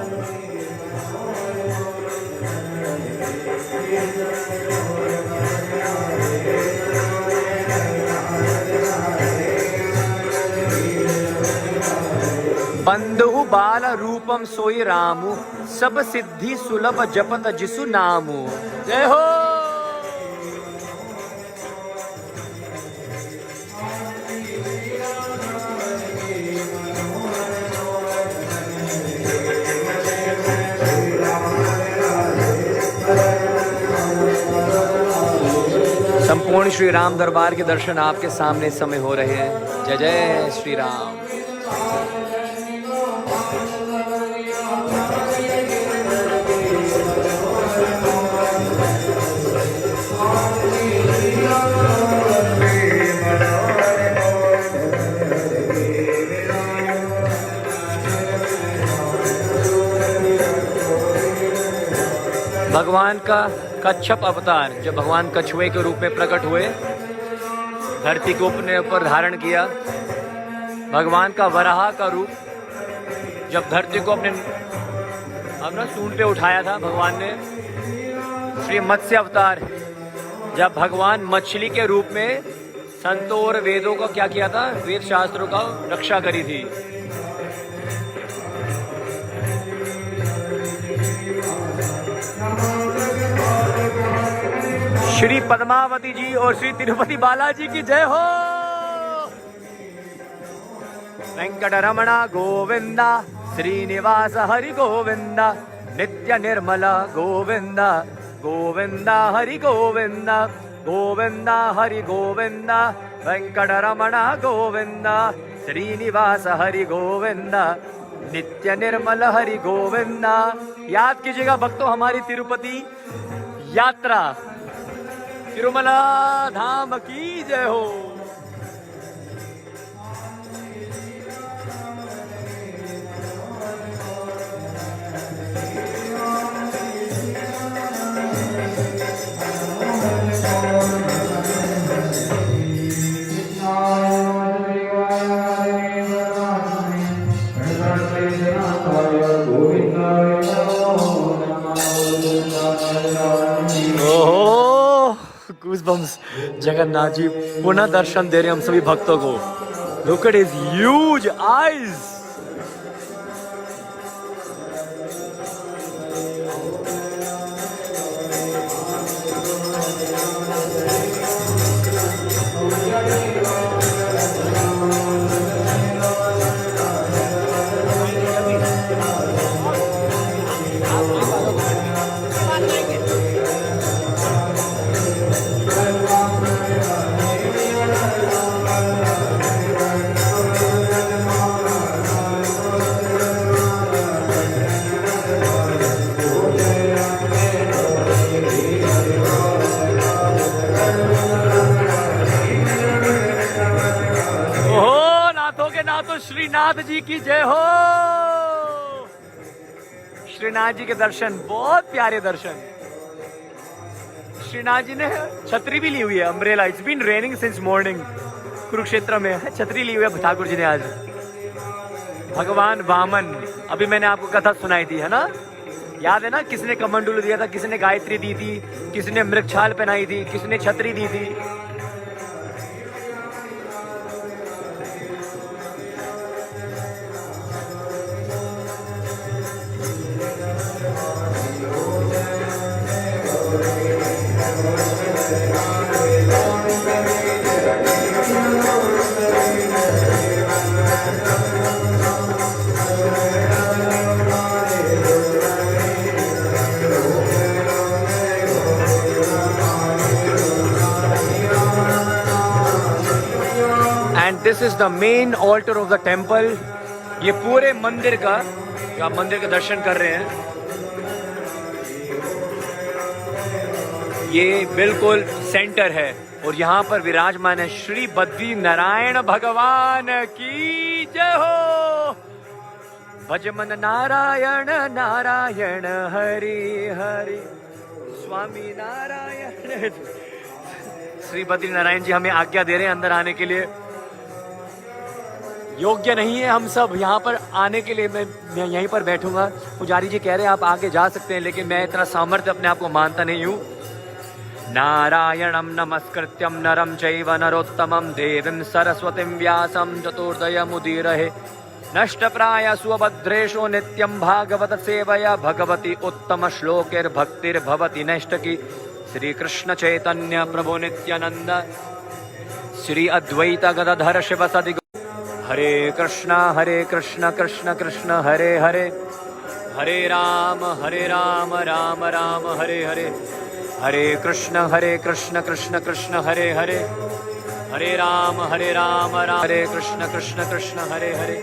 बंधु बाल रूपम सोई रामु, सब सिद्धि सुलभ जपत जिसु नामु। जय हो। संपूर्ण श्री राम दरबार के दर्शन आपके सामने इस समय हो रहे हैं। जय जय श्री राम। भगवान का कच्छप अवतार, जब भगवान कछुए के रूप में प्रकट हुए, धरती को अपने ऊपर धारण किया। भगवान का वराह का रूप, जब धरती को अपने सूंड पे उठाया था भगवान ने। श्री मत्स्य अवतार, जब भगवान मछली के रूप में संतों और वेदों का क्या किया था, वेद शास्त्रों का रक्षा करी थी। श्री पद्मावती जी और श्री तिरुपति बालाजी की जय हो। वेंकटरमण गोविंदा, श्रीनिवास हरि गोविंदा, नित्य निर्मला गोविंदा, गोविंदा हरि गोविंदा, गोविंदा हरि गोविंदा, वेंकटरमण गोविंदा, श्रीनिवास हरि गोविंदा, नित्य निर्मल हरि गोविंदा। याद कीजिएगा भक्तों, हमारी तिरुपति यात्रा, तिरुमला धाम की जय हो। गूज़बम्स, जगन्नाथ जी पुनः दर्शन दे रहे हम सभी भक्तों को। Look at his huge eyes. Shrinath ji की जय हो। श्रीनाथ जी के दर्शन, बहुत प्यारे दर्शन। श्रीनाथ जी ने छतरी भी ली हुई है, umbrella. It's been raining since morning. Kurukshetra में छतरी ली हुई है ठाकुर जी ने आज। भगवान वामन, अभी मैंने आपको कथा सुनाई थी, है ना? याद है ना? किसने कमंडलू दिया था, किसने गायत्री दी थी, किसने मृगछाल पहनाई थी, किसने छतरी दी थी। This is the main alter of the temple. ये पूरे मंदिर का, जो आप मंदिर का दर्शन कर रहे हैं, ये बिल्कुल सेंटर है और यहाँ पर विराजमान है श्री बद्री नारायण भगवान की जय हो। भजमन नारायण नारायण हरि हरि स्वामी नारायण। श्री बद्री नारायण जी हमें आज्ञा दे रहे हैं अंदर आने के लिए। योग्य नहीं है हम सब यहाँ पर आने के लिए। मैं यहीं पर बैठूंगा। पुजारी जी कह रहे हैं आप आगे जा सकते हैं, लेकिन मैं इतना सामर्थ्य अपने आप को मानता नहीं हूँ। नारायणं नमस्कृत्यं नरं चैव नरोत्तमं देवीं सरस्वतीं व्यासं चतुर्दयमुदीरये नष्टप्राय सुभद्रेषु नित्यं भागवत सेवया भगवती उत्तम श्लोकैर्भक्तिर्भवति नैष्टकी। श्री कृष्ण चैतन्य प्रभु नित्यानंद श्री अद्वैत गदाधर शिव सदि। हरे कृष्ण कृष्ण कृष्ण हरे हरे, हरे राम राम राम हरे हरे, हरे कृष्ण कृष्ण कृष्ण हरे हरे, हरे राम राम हरे कृष्ण कृष्ण हरे हरे,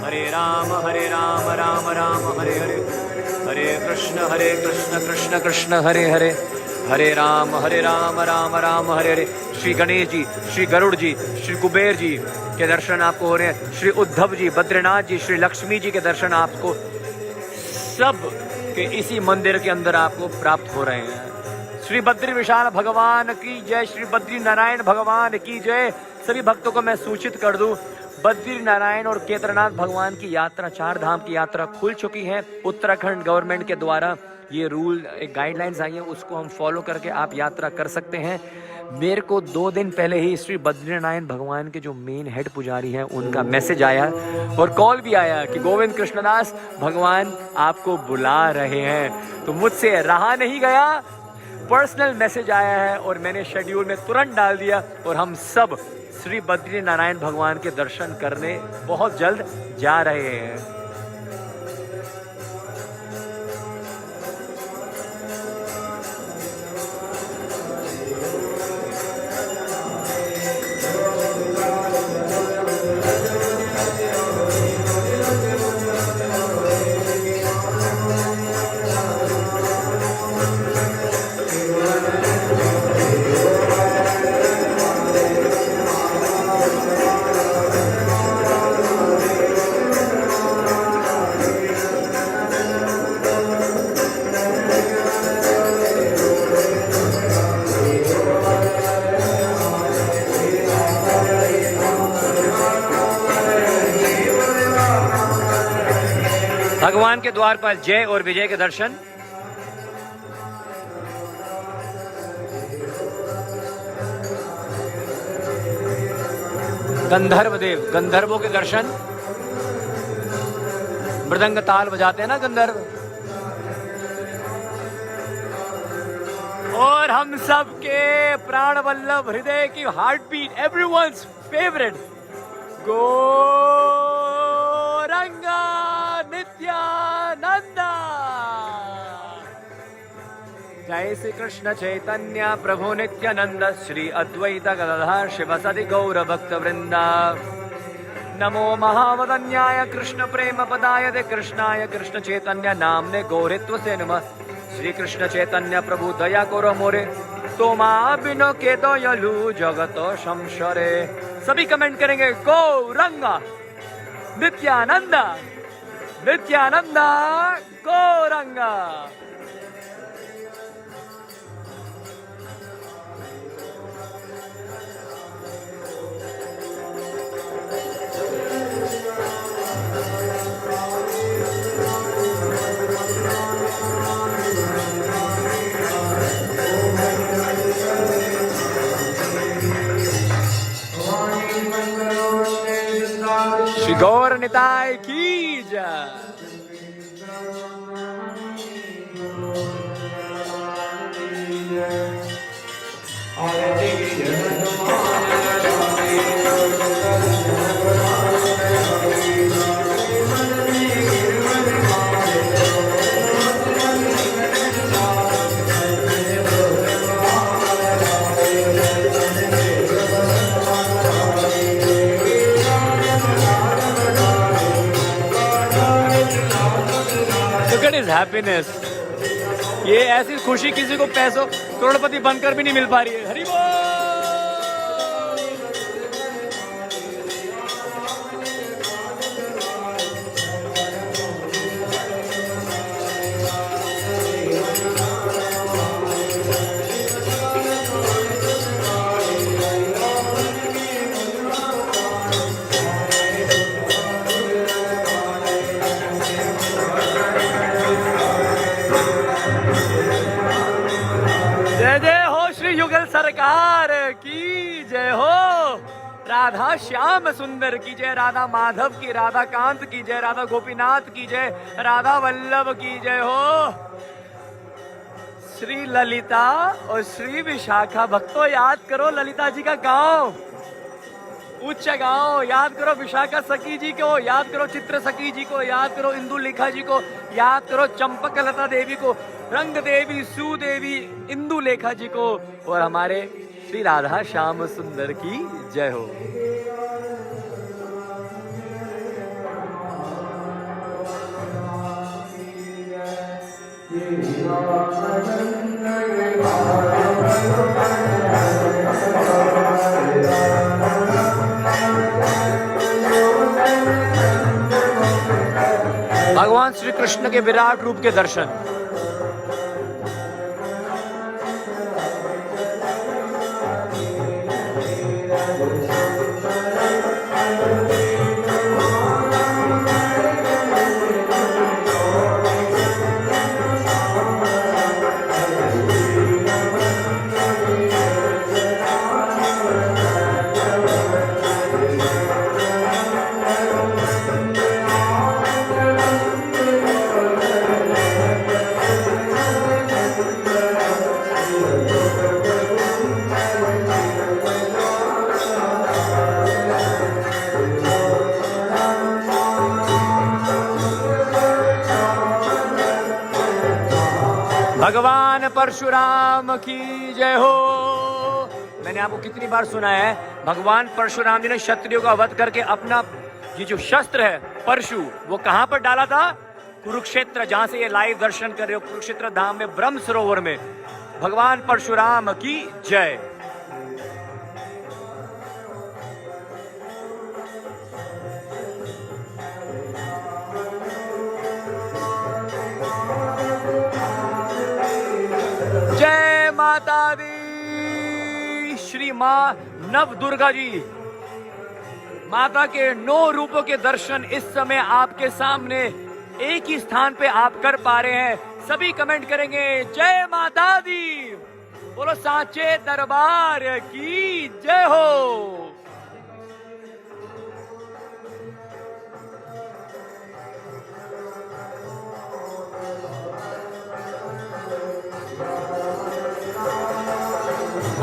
हरे राम राम राम हरे हरे, हरे कृष्ण कृष्ण कृष्ण हरे हरे, हरे राम राम राम हरे हरे। श्री गणेश जी, श्री गरुड़ जी, श्री कुबेर जी के दर्शन आपको हो रहे हैं। श्री उद्धव जी, बद्रीनाथ जी, श्री लक्ष्मी जी के दर्शन आपको सब के इसी मंदिर के अंदर आपको प्राप्त हो रहे हैं। श्री बद्री विशाल भगवान की जय, श्री बद्री नारायण भगवान की जय। सभी भक्तों को मैं सूचित कर दूं, बद्री नारायण और केदारनाथ भगवान की यात्रा, 4 धाम की यात्रा खुल चुकी है। उत्तराखंड गवर्नमेंट के द्वारा ये रूल, एक गाइडलाइंस आई है, उसको हम फॉलो करके आप यात्रा कर सकते हैं। मेरे को 2 दिन पहले ही श्री बद्रीनारायण भगवान के जो मेन हेड पुजारी हैं उनका मैसेज आया और कॉल भी आया कि गोविंद कृष्णदास भगवान आपको बुला रहे हैं। तो मुझसे रहा नहीं गया, पर्सनल मैसेज आया है और मैंने शेड्यूल में तुरंत डाल दिया और हम सब श्री बद्री नारायण भगवान के दर्शन करने बहुत जल्द जा रहे हैं। भगवान के द्वार पर जय और विजय के दर्शन। गंधर्व देव, गंधर्वों के दर्शन। मृदंग ताल बजाते हैं ना गंधर्व। और हम सब के प्राण वल्लभ, हृदय की heartbeat, everyone's favourite Gauranga Nityananda. जय श्री कृष्ण चैतन्य प्रभु नित्यानंद श्री अद्वैत गदाधर शिव सदि गौर भक्त वृंदा। नमो महावदन्याय कृष्ण प्रेम पदाय दे कृष्णाय कृष्ण चैतन्य नामने गौरित्व से नमः। श्री कृष्ण चैतन्य प्रभु दया करो मोरे, तो माँ बिनो के तो यलू जगत संशरे। सभी कमेंट करेंगे गौरंगा नित्यानंदा, नित्यानंदा गौरंगा। श्री गौर निताय की जय। हैप्पीनेस। ये ऐसी खुशी किसी को पैसों करोड़पति बनकर भी नहीं मिल पा रही है। हरि बोल। जय जय हो श्री युगल सरकार की जय हो। राधा श्याम सुंदर की जय, राधा माधव की, राधा कांत की जय, राधा गोपीनाथ की जय, राधा वल्लभ की जय हो। श्री ललिता और श्री विशाखा भक्तों, याद करो ललिता जी का गांव, उच्च गांव, याद करो विशाखा सखी जी को, याद करो चित्र सखी जी को, याद करो इंदु लेखा जी को, याद करो चंपक लता देवी को, रंग देवी, सुदेवी, इंदु लेखा जी को, और हमारे श्री राधा श्याम सुंदर की जय हो। भगवान श्री कृष्ण के विराट रूप के दर्शन। भगवान परशुराम की जय हो। मैंने आपको कितनी बार सुना है, भगवान परशुराम जी ने क्षत्रियों का वध करके अपना ये जो शस्त्र है परशु, वो कहां पर डाला था? कुरुक्षेत्र, जहां से ये लाइव दर्शन कर रहे हो, कुरुक्षेत्र धाम में, ब्रह्म सरोवर में। भगवान परशुराम की जय। जय माता दी। श्री मां नव दुर्गा जी, माता के 9 रूपों के दर्शन इस समय आपके सामने एक ही स्थान पे आप कर पा रहे हैं। सभी कमेंट करेंगे जय माता दी, बोलो साचे दरबार की जय हो।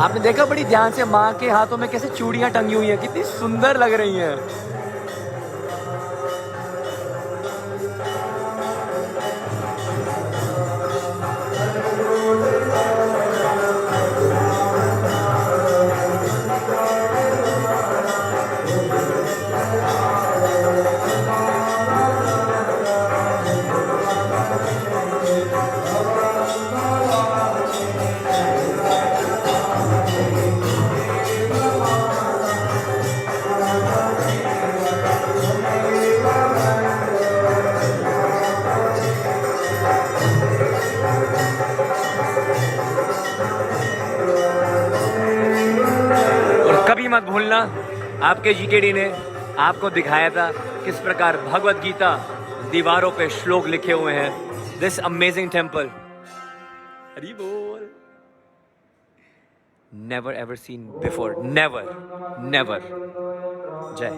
आपने देखा बड़ी ध्यान से माँ के हाथों में कैसे चूड़ियां टंगी हुई हैं, कितनी सुंदर लग रही हैं। कभी मत भूलना, आपके जीकेडी ने आपको दिखाया था किस प्रकार भगवत गीता दीवारों पे श्लोक लिखे हुए हैं। दिस अमेजिंग टेम्पल, हरि बोल, never ever seen before, never never. जय।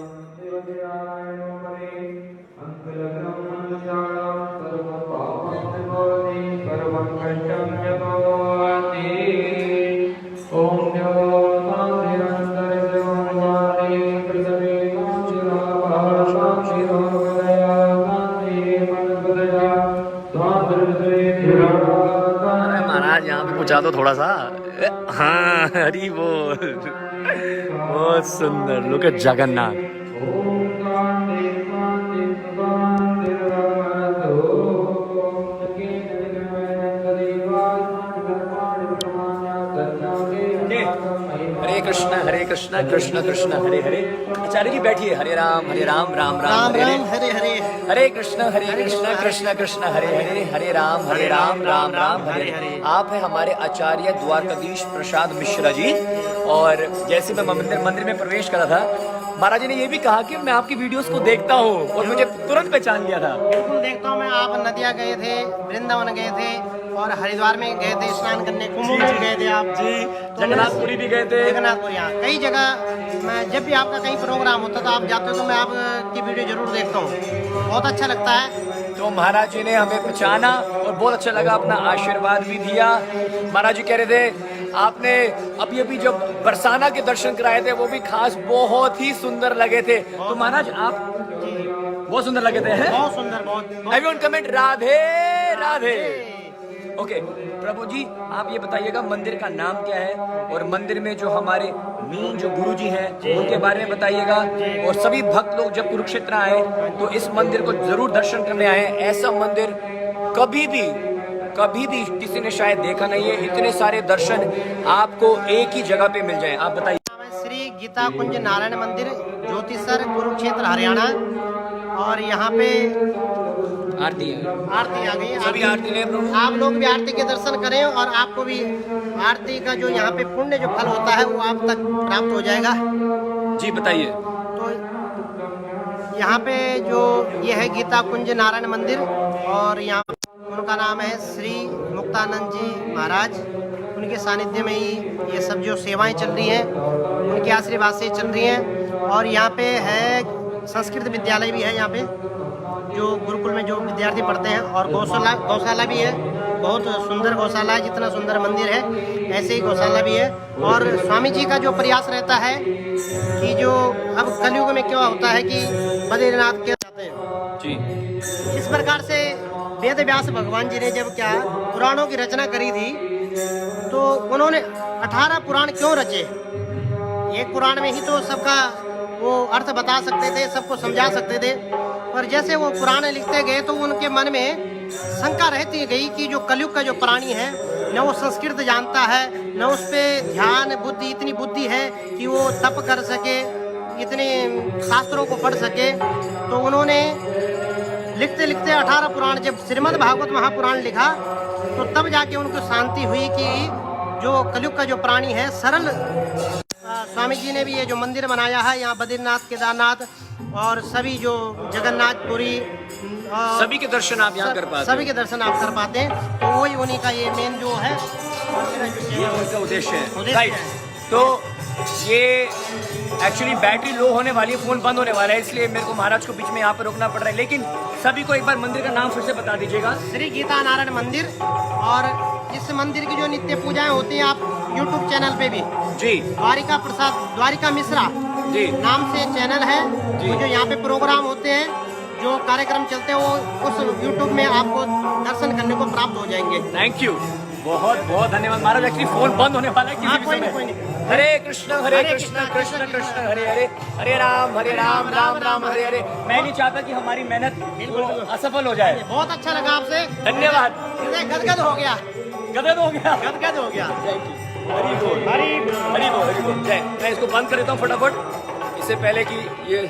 महाराज यहाँ पे पूछा तो थोड़ा सा, हाँ हरि बोल, बहुत सुंदर। Look at Jagannath. हरे कृष्ण कृष्ण कृष्ण हरे हरे। आचार्य जी बैठिए। हरे राम राम राम राम हरे राम हरे हरे। हरे कृष्ण कृष्ण कृष्ण हरे हरे। हरे राम राम राम हरे हरे। आप हैं हमारे आचार्य द्वारकाधीश प्रसाद मिश्रा जी। और जैसे मैं मंदिर में प्रवेश करा था, महाराज जी ने ये भी कहा कि मैं आपकी वीडियोस को देखता हूँ और मुझे तुरंत पहचान लिया था। बिल्कुल देखता हूँ मैं। आप नदिया गए थे, वृंदावन गए थे और हरिद्वार में गए थे स्नान करने, कुंभ में गए थे आप जी, तो जगन्नाथपुरी भी गए थे। जगन्नाथपुरी, यहाँ कई जगह मैं जब भी आपका कहीं प्रोग्राम होता तो आप जाते हो तो मैं आपकी वीडियो जरूर देखता हूँ, बहुत अच्छा लगता है। तो महाराज जी ने हमें पहचाना और बहुत अच्छा लगा, अपना आशीर्वाद भी दिया। महाराज जी कह रहे थे आपने अभी जो बरसाना के दर्शन कराए थे वो भी खास बहुत ही सुंदर लगे थे। तो महाराज आप बहुत सुंदर लगे थे, हैं? बहुत सुंदर, बहुत everyone comment Radhe Radhe. Okay प्रभु जी, आप ये बताइएगा मंदिर का नाम क्या है और मंदिर में जो हमारे मेन जो गुरु जी हैं उनके बारे में बताइएगा। और सभी भक्त लोग जब कुरुक्षेत्र आए तो इस मंदिर को जरूर दर्शन करने आए। ऐसा मंदिर कभी भी किसी ने शायद देखा नहीं है। इतने सारे दर्शन आपको एक ही जगह पे मिल जाएं। आप बताइए। श्री गीता कुंज नारायण मंदिर, ज्योतिसर, कुरुक्षेत्र, हरियाणा। और यहाँ पे आरती है, आरती आ गई। सभी आरती ले प्रभु। आप लोग भी आरती के दर्शन करें और आपको भी आरती का जो यहाँ पे पुण्य जो फल होता है वो आप तक प्राप्त हो जाएगा। जी बताइए। तो यहाँ पे जो ये है गीता कुंज नारायण मंदिर और यहाँ उनका नाम है श्री मुक्तानंद जी महाराज। उनके सानिध्य में ही ये सब जो सेवाएं चल रही हैं उनके आशीर्वाद से चल रही हैं। और यहाँ पे है संस्कृत विद्यालय भी है, यहाँ पे जो गुरुकुल में जो विद्यार्थी पढ़ते हैं। और गौशाला भी है, बहुत सुंदर गौशाला है। जितना सुंदर मंदिर है ऐसे ही गौशाला भी है। और स्वामी जी का जो प्रयास रहता है कि जो अब कलयुग में क्या होता है कि बद्रीनाथ के जाते हैं जी, इस प्रकार से वेद व्यास भगवान जी ने जब क्या पुराणों की रचना करी थी तो उन्होंने 18 पुराण क्यों रचे। एक पुराण में ही तो सबका वो अर्थ बता सकते थे, सबको समझा सकते थे। पर जैसे वो पुराण लिखते गए तो उनके मन में शंका रहती गई कि जो कलयुग का जो प्राणी है न वो संस्कृत जानता है, न उस पर ध्यान बुद्धि इतनी बुद्धि है कि वो तप कर सके, इतने शास्त्रों को पढ़ सके। तो उन्होंने लिखते लिखते 18 पुराण, जब श्रीमद् भागवत महापुराण लिखा तो तब जाके उनको शांति हुई कि जो कलयुग का जो प्राणी है सरल। स्वामी जी ने भी ये जो मंदिर बनाया है यहाँ बद्रीनाथ, केदारनाथ और सभी जो जगन्नाथपुरी सभी के दर्शन आप यहाँ कर पाते सभी के दर्शन आप कर पाते हैं। तो वही उन्हीं का ये मेन जो है ये उनका उद्देश्य है। उद्देश्य राइट। है। तो ये एक्चुअली बैटरी लो होने वाली है, फोन बंद होने वाला है, इसलिए मेरे को महाराज को बीच में यहाँ पर रोकना पड़ रहा है। लेकिन सभी को एक बार मंदिर का नाम फिर से बता दीजिएगा। श्री गीता नारायण मंदिर। और इस मंदिर की जो नित्य पूजाएं होती हैं आप YouTube चैनल पे भी जी, द्वारिका मिश्रा जी नाम से चैनल है। जी। तो जो यहाँ पे प्रोग्राम होते हैं, जो कार्यक्रम चलते हैं वो उस YouTube में आपको दर्शन करने को प्राप्त हो जाएंगे। थैंक यू, बहुत बहुत धन्यवाद महाराज। एक्चुअली फोन बंद होने वाला है किसी भी कोई समय। नहीं, कोई नहीं। हरे कृष्ण कृष्ण कृष्ण हरे हरे। हरे राम राम राम हरे हरे। मैं नहीं चाहता कि हमारी मेहनत वो असफल हो जाए। बहुत अच्छा लगा आपसे, धन्यवाद। हृदय गदगद हो गया, गदगद हो गया। गदगद हो गया। Thank you. हरी बोल हरी बोल हरी बोल हरी बोल। जय। मैं इसको बंद कर देता हूँ फटाफट, इससे पहले कि ये।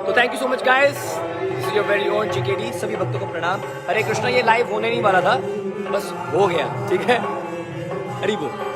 तो thank you so much guys, this is your very own GKD. सभी भक्तों को प्रणाम। हरे कृष्णा। ये लाइव होने नहीं वाला था, बस हो गया, ठीक है। हरी बोल।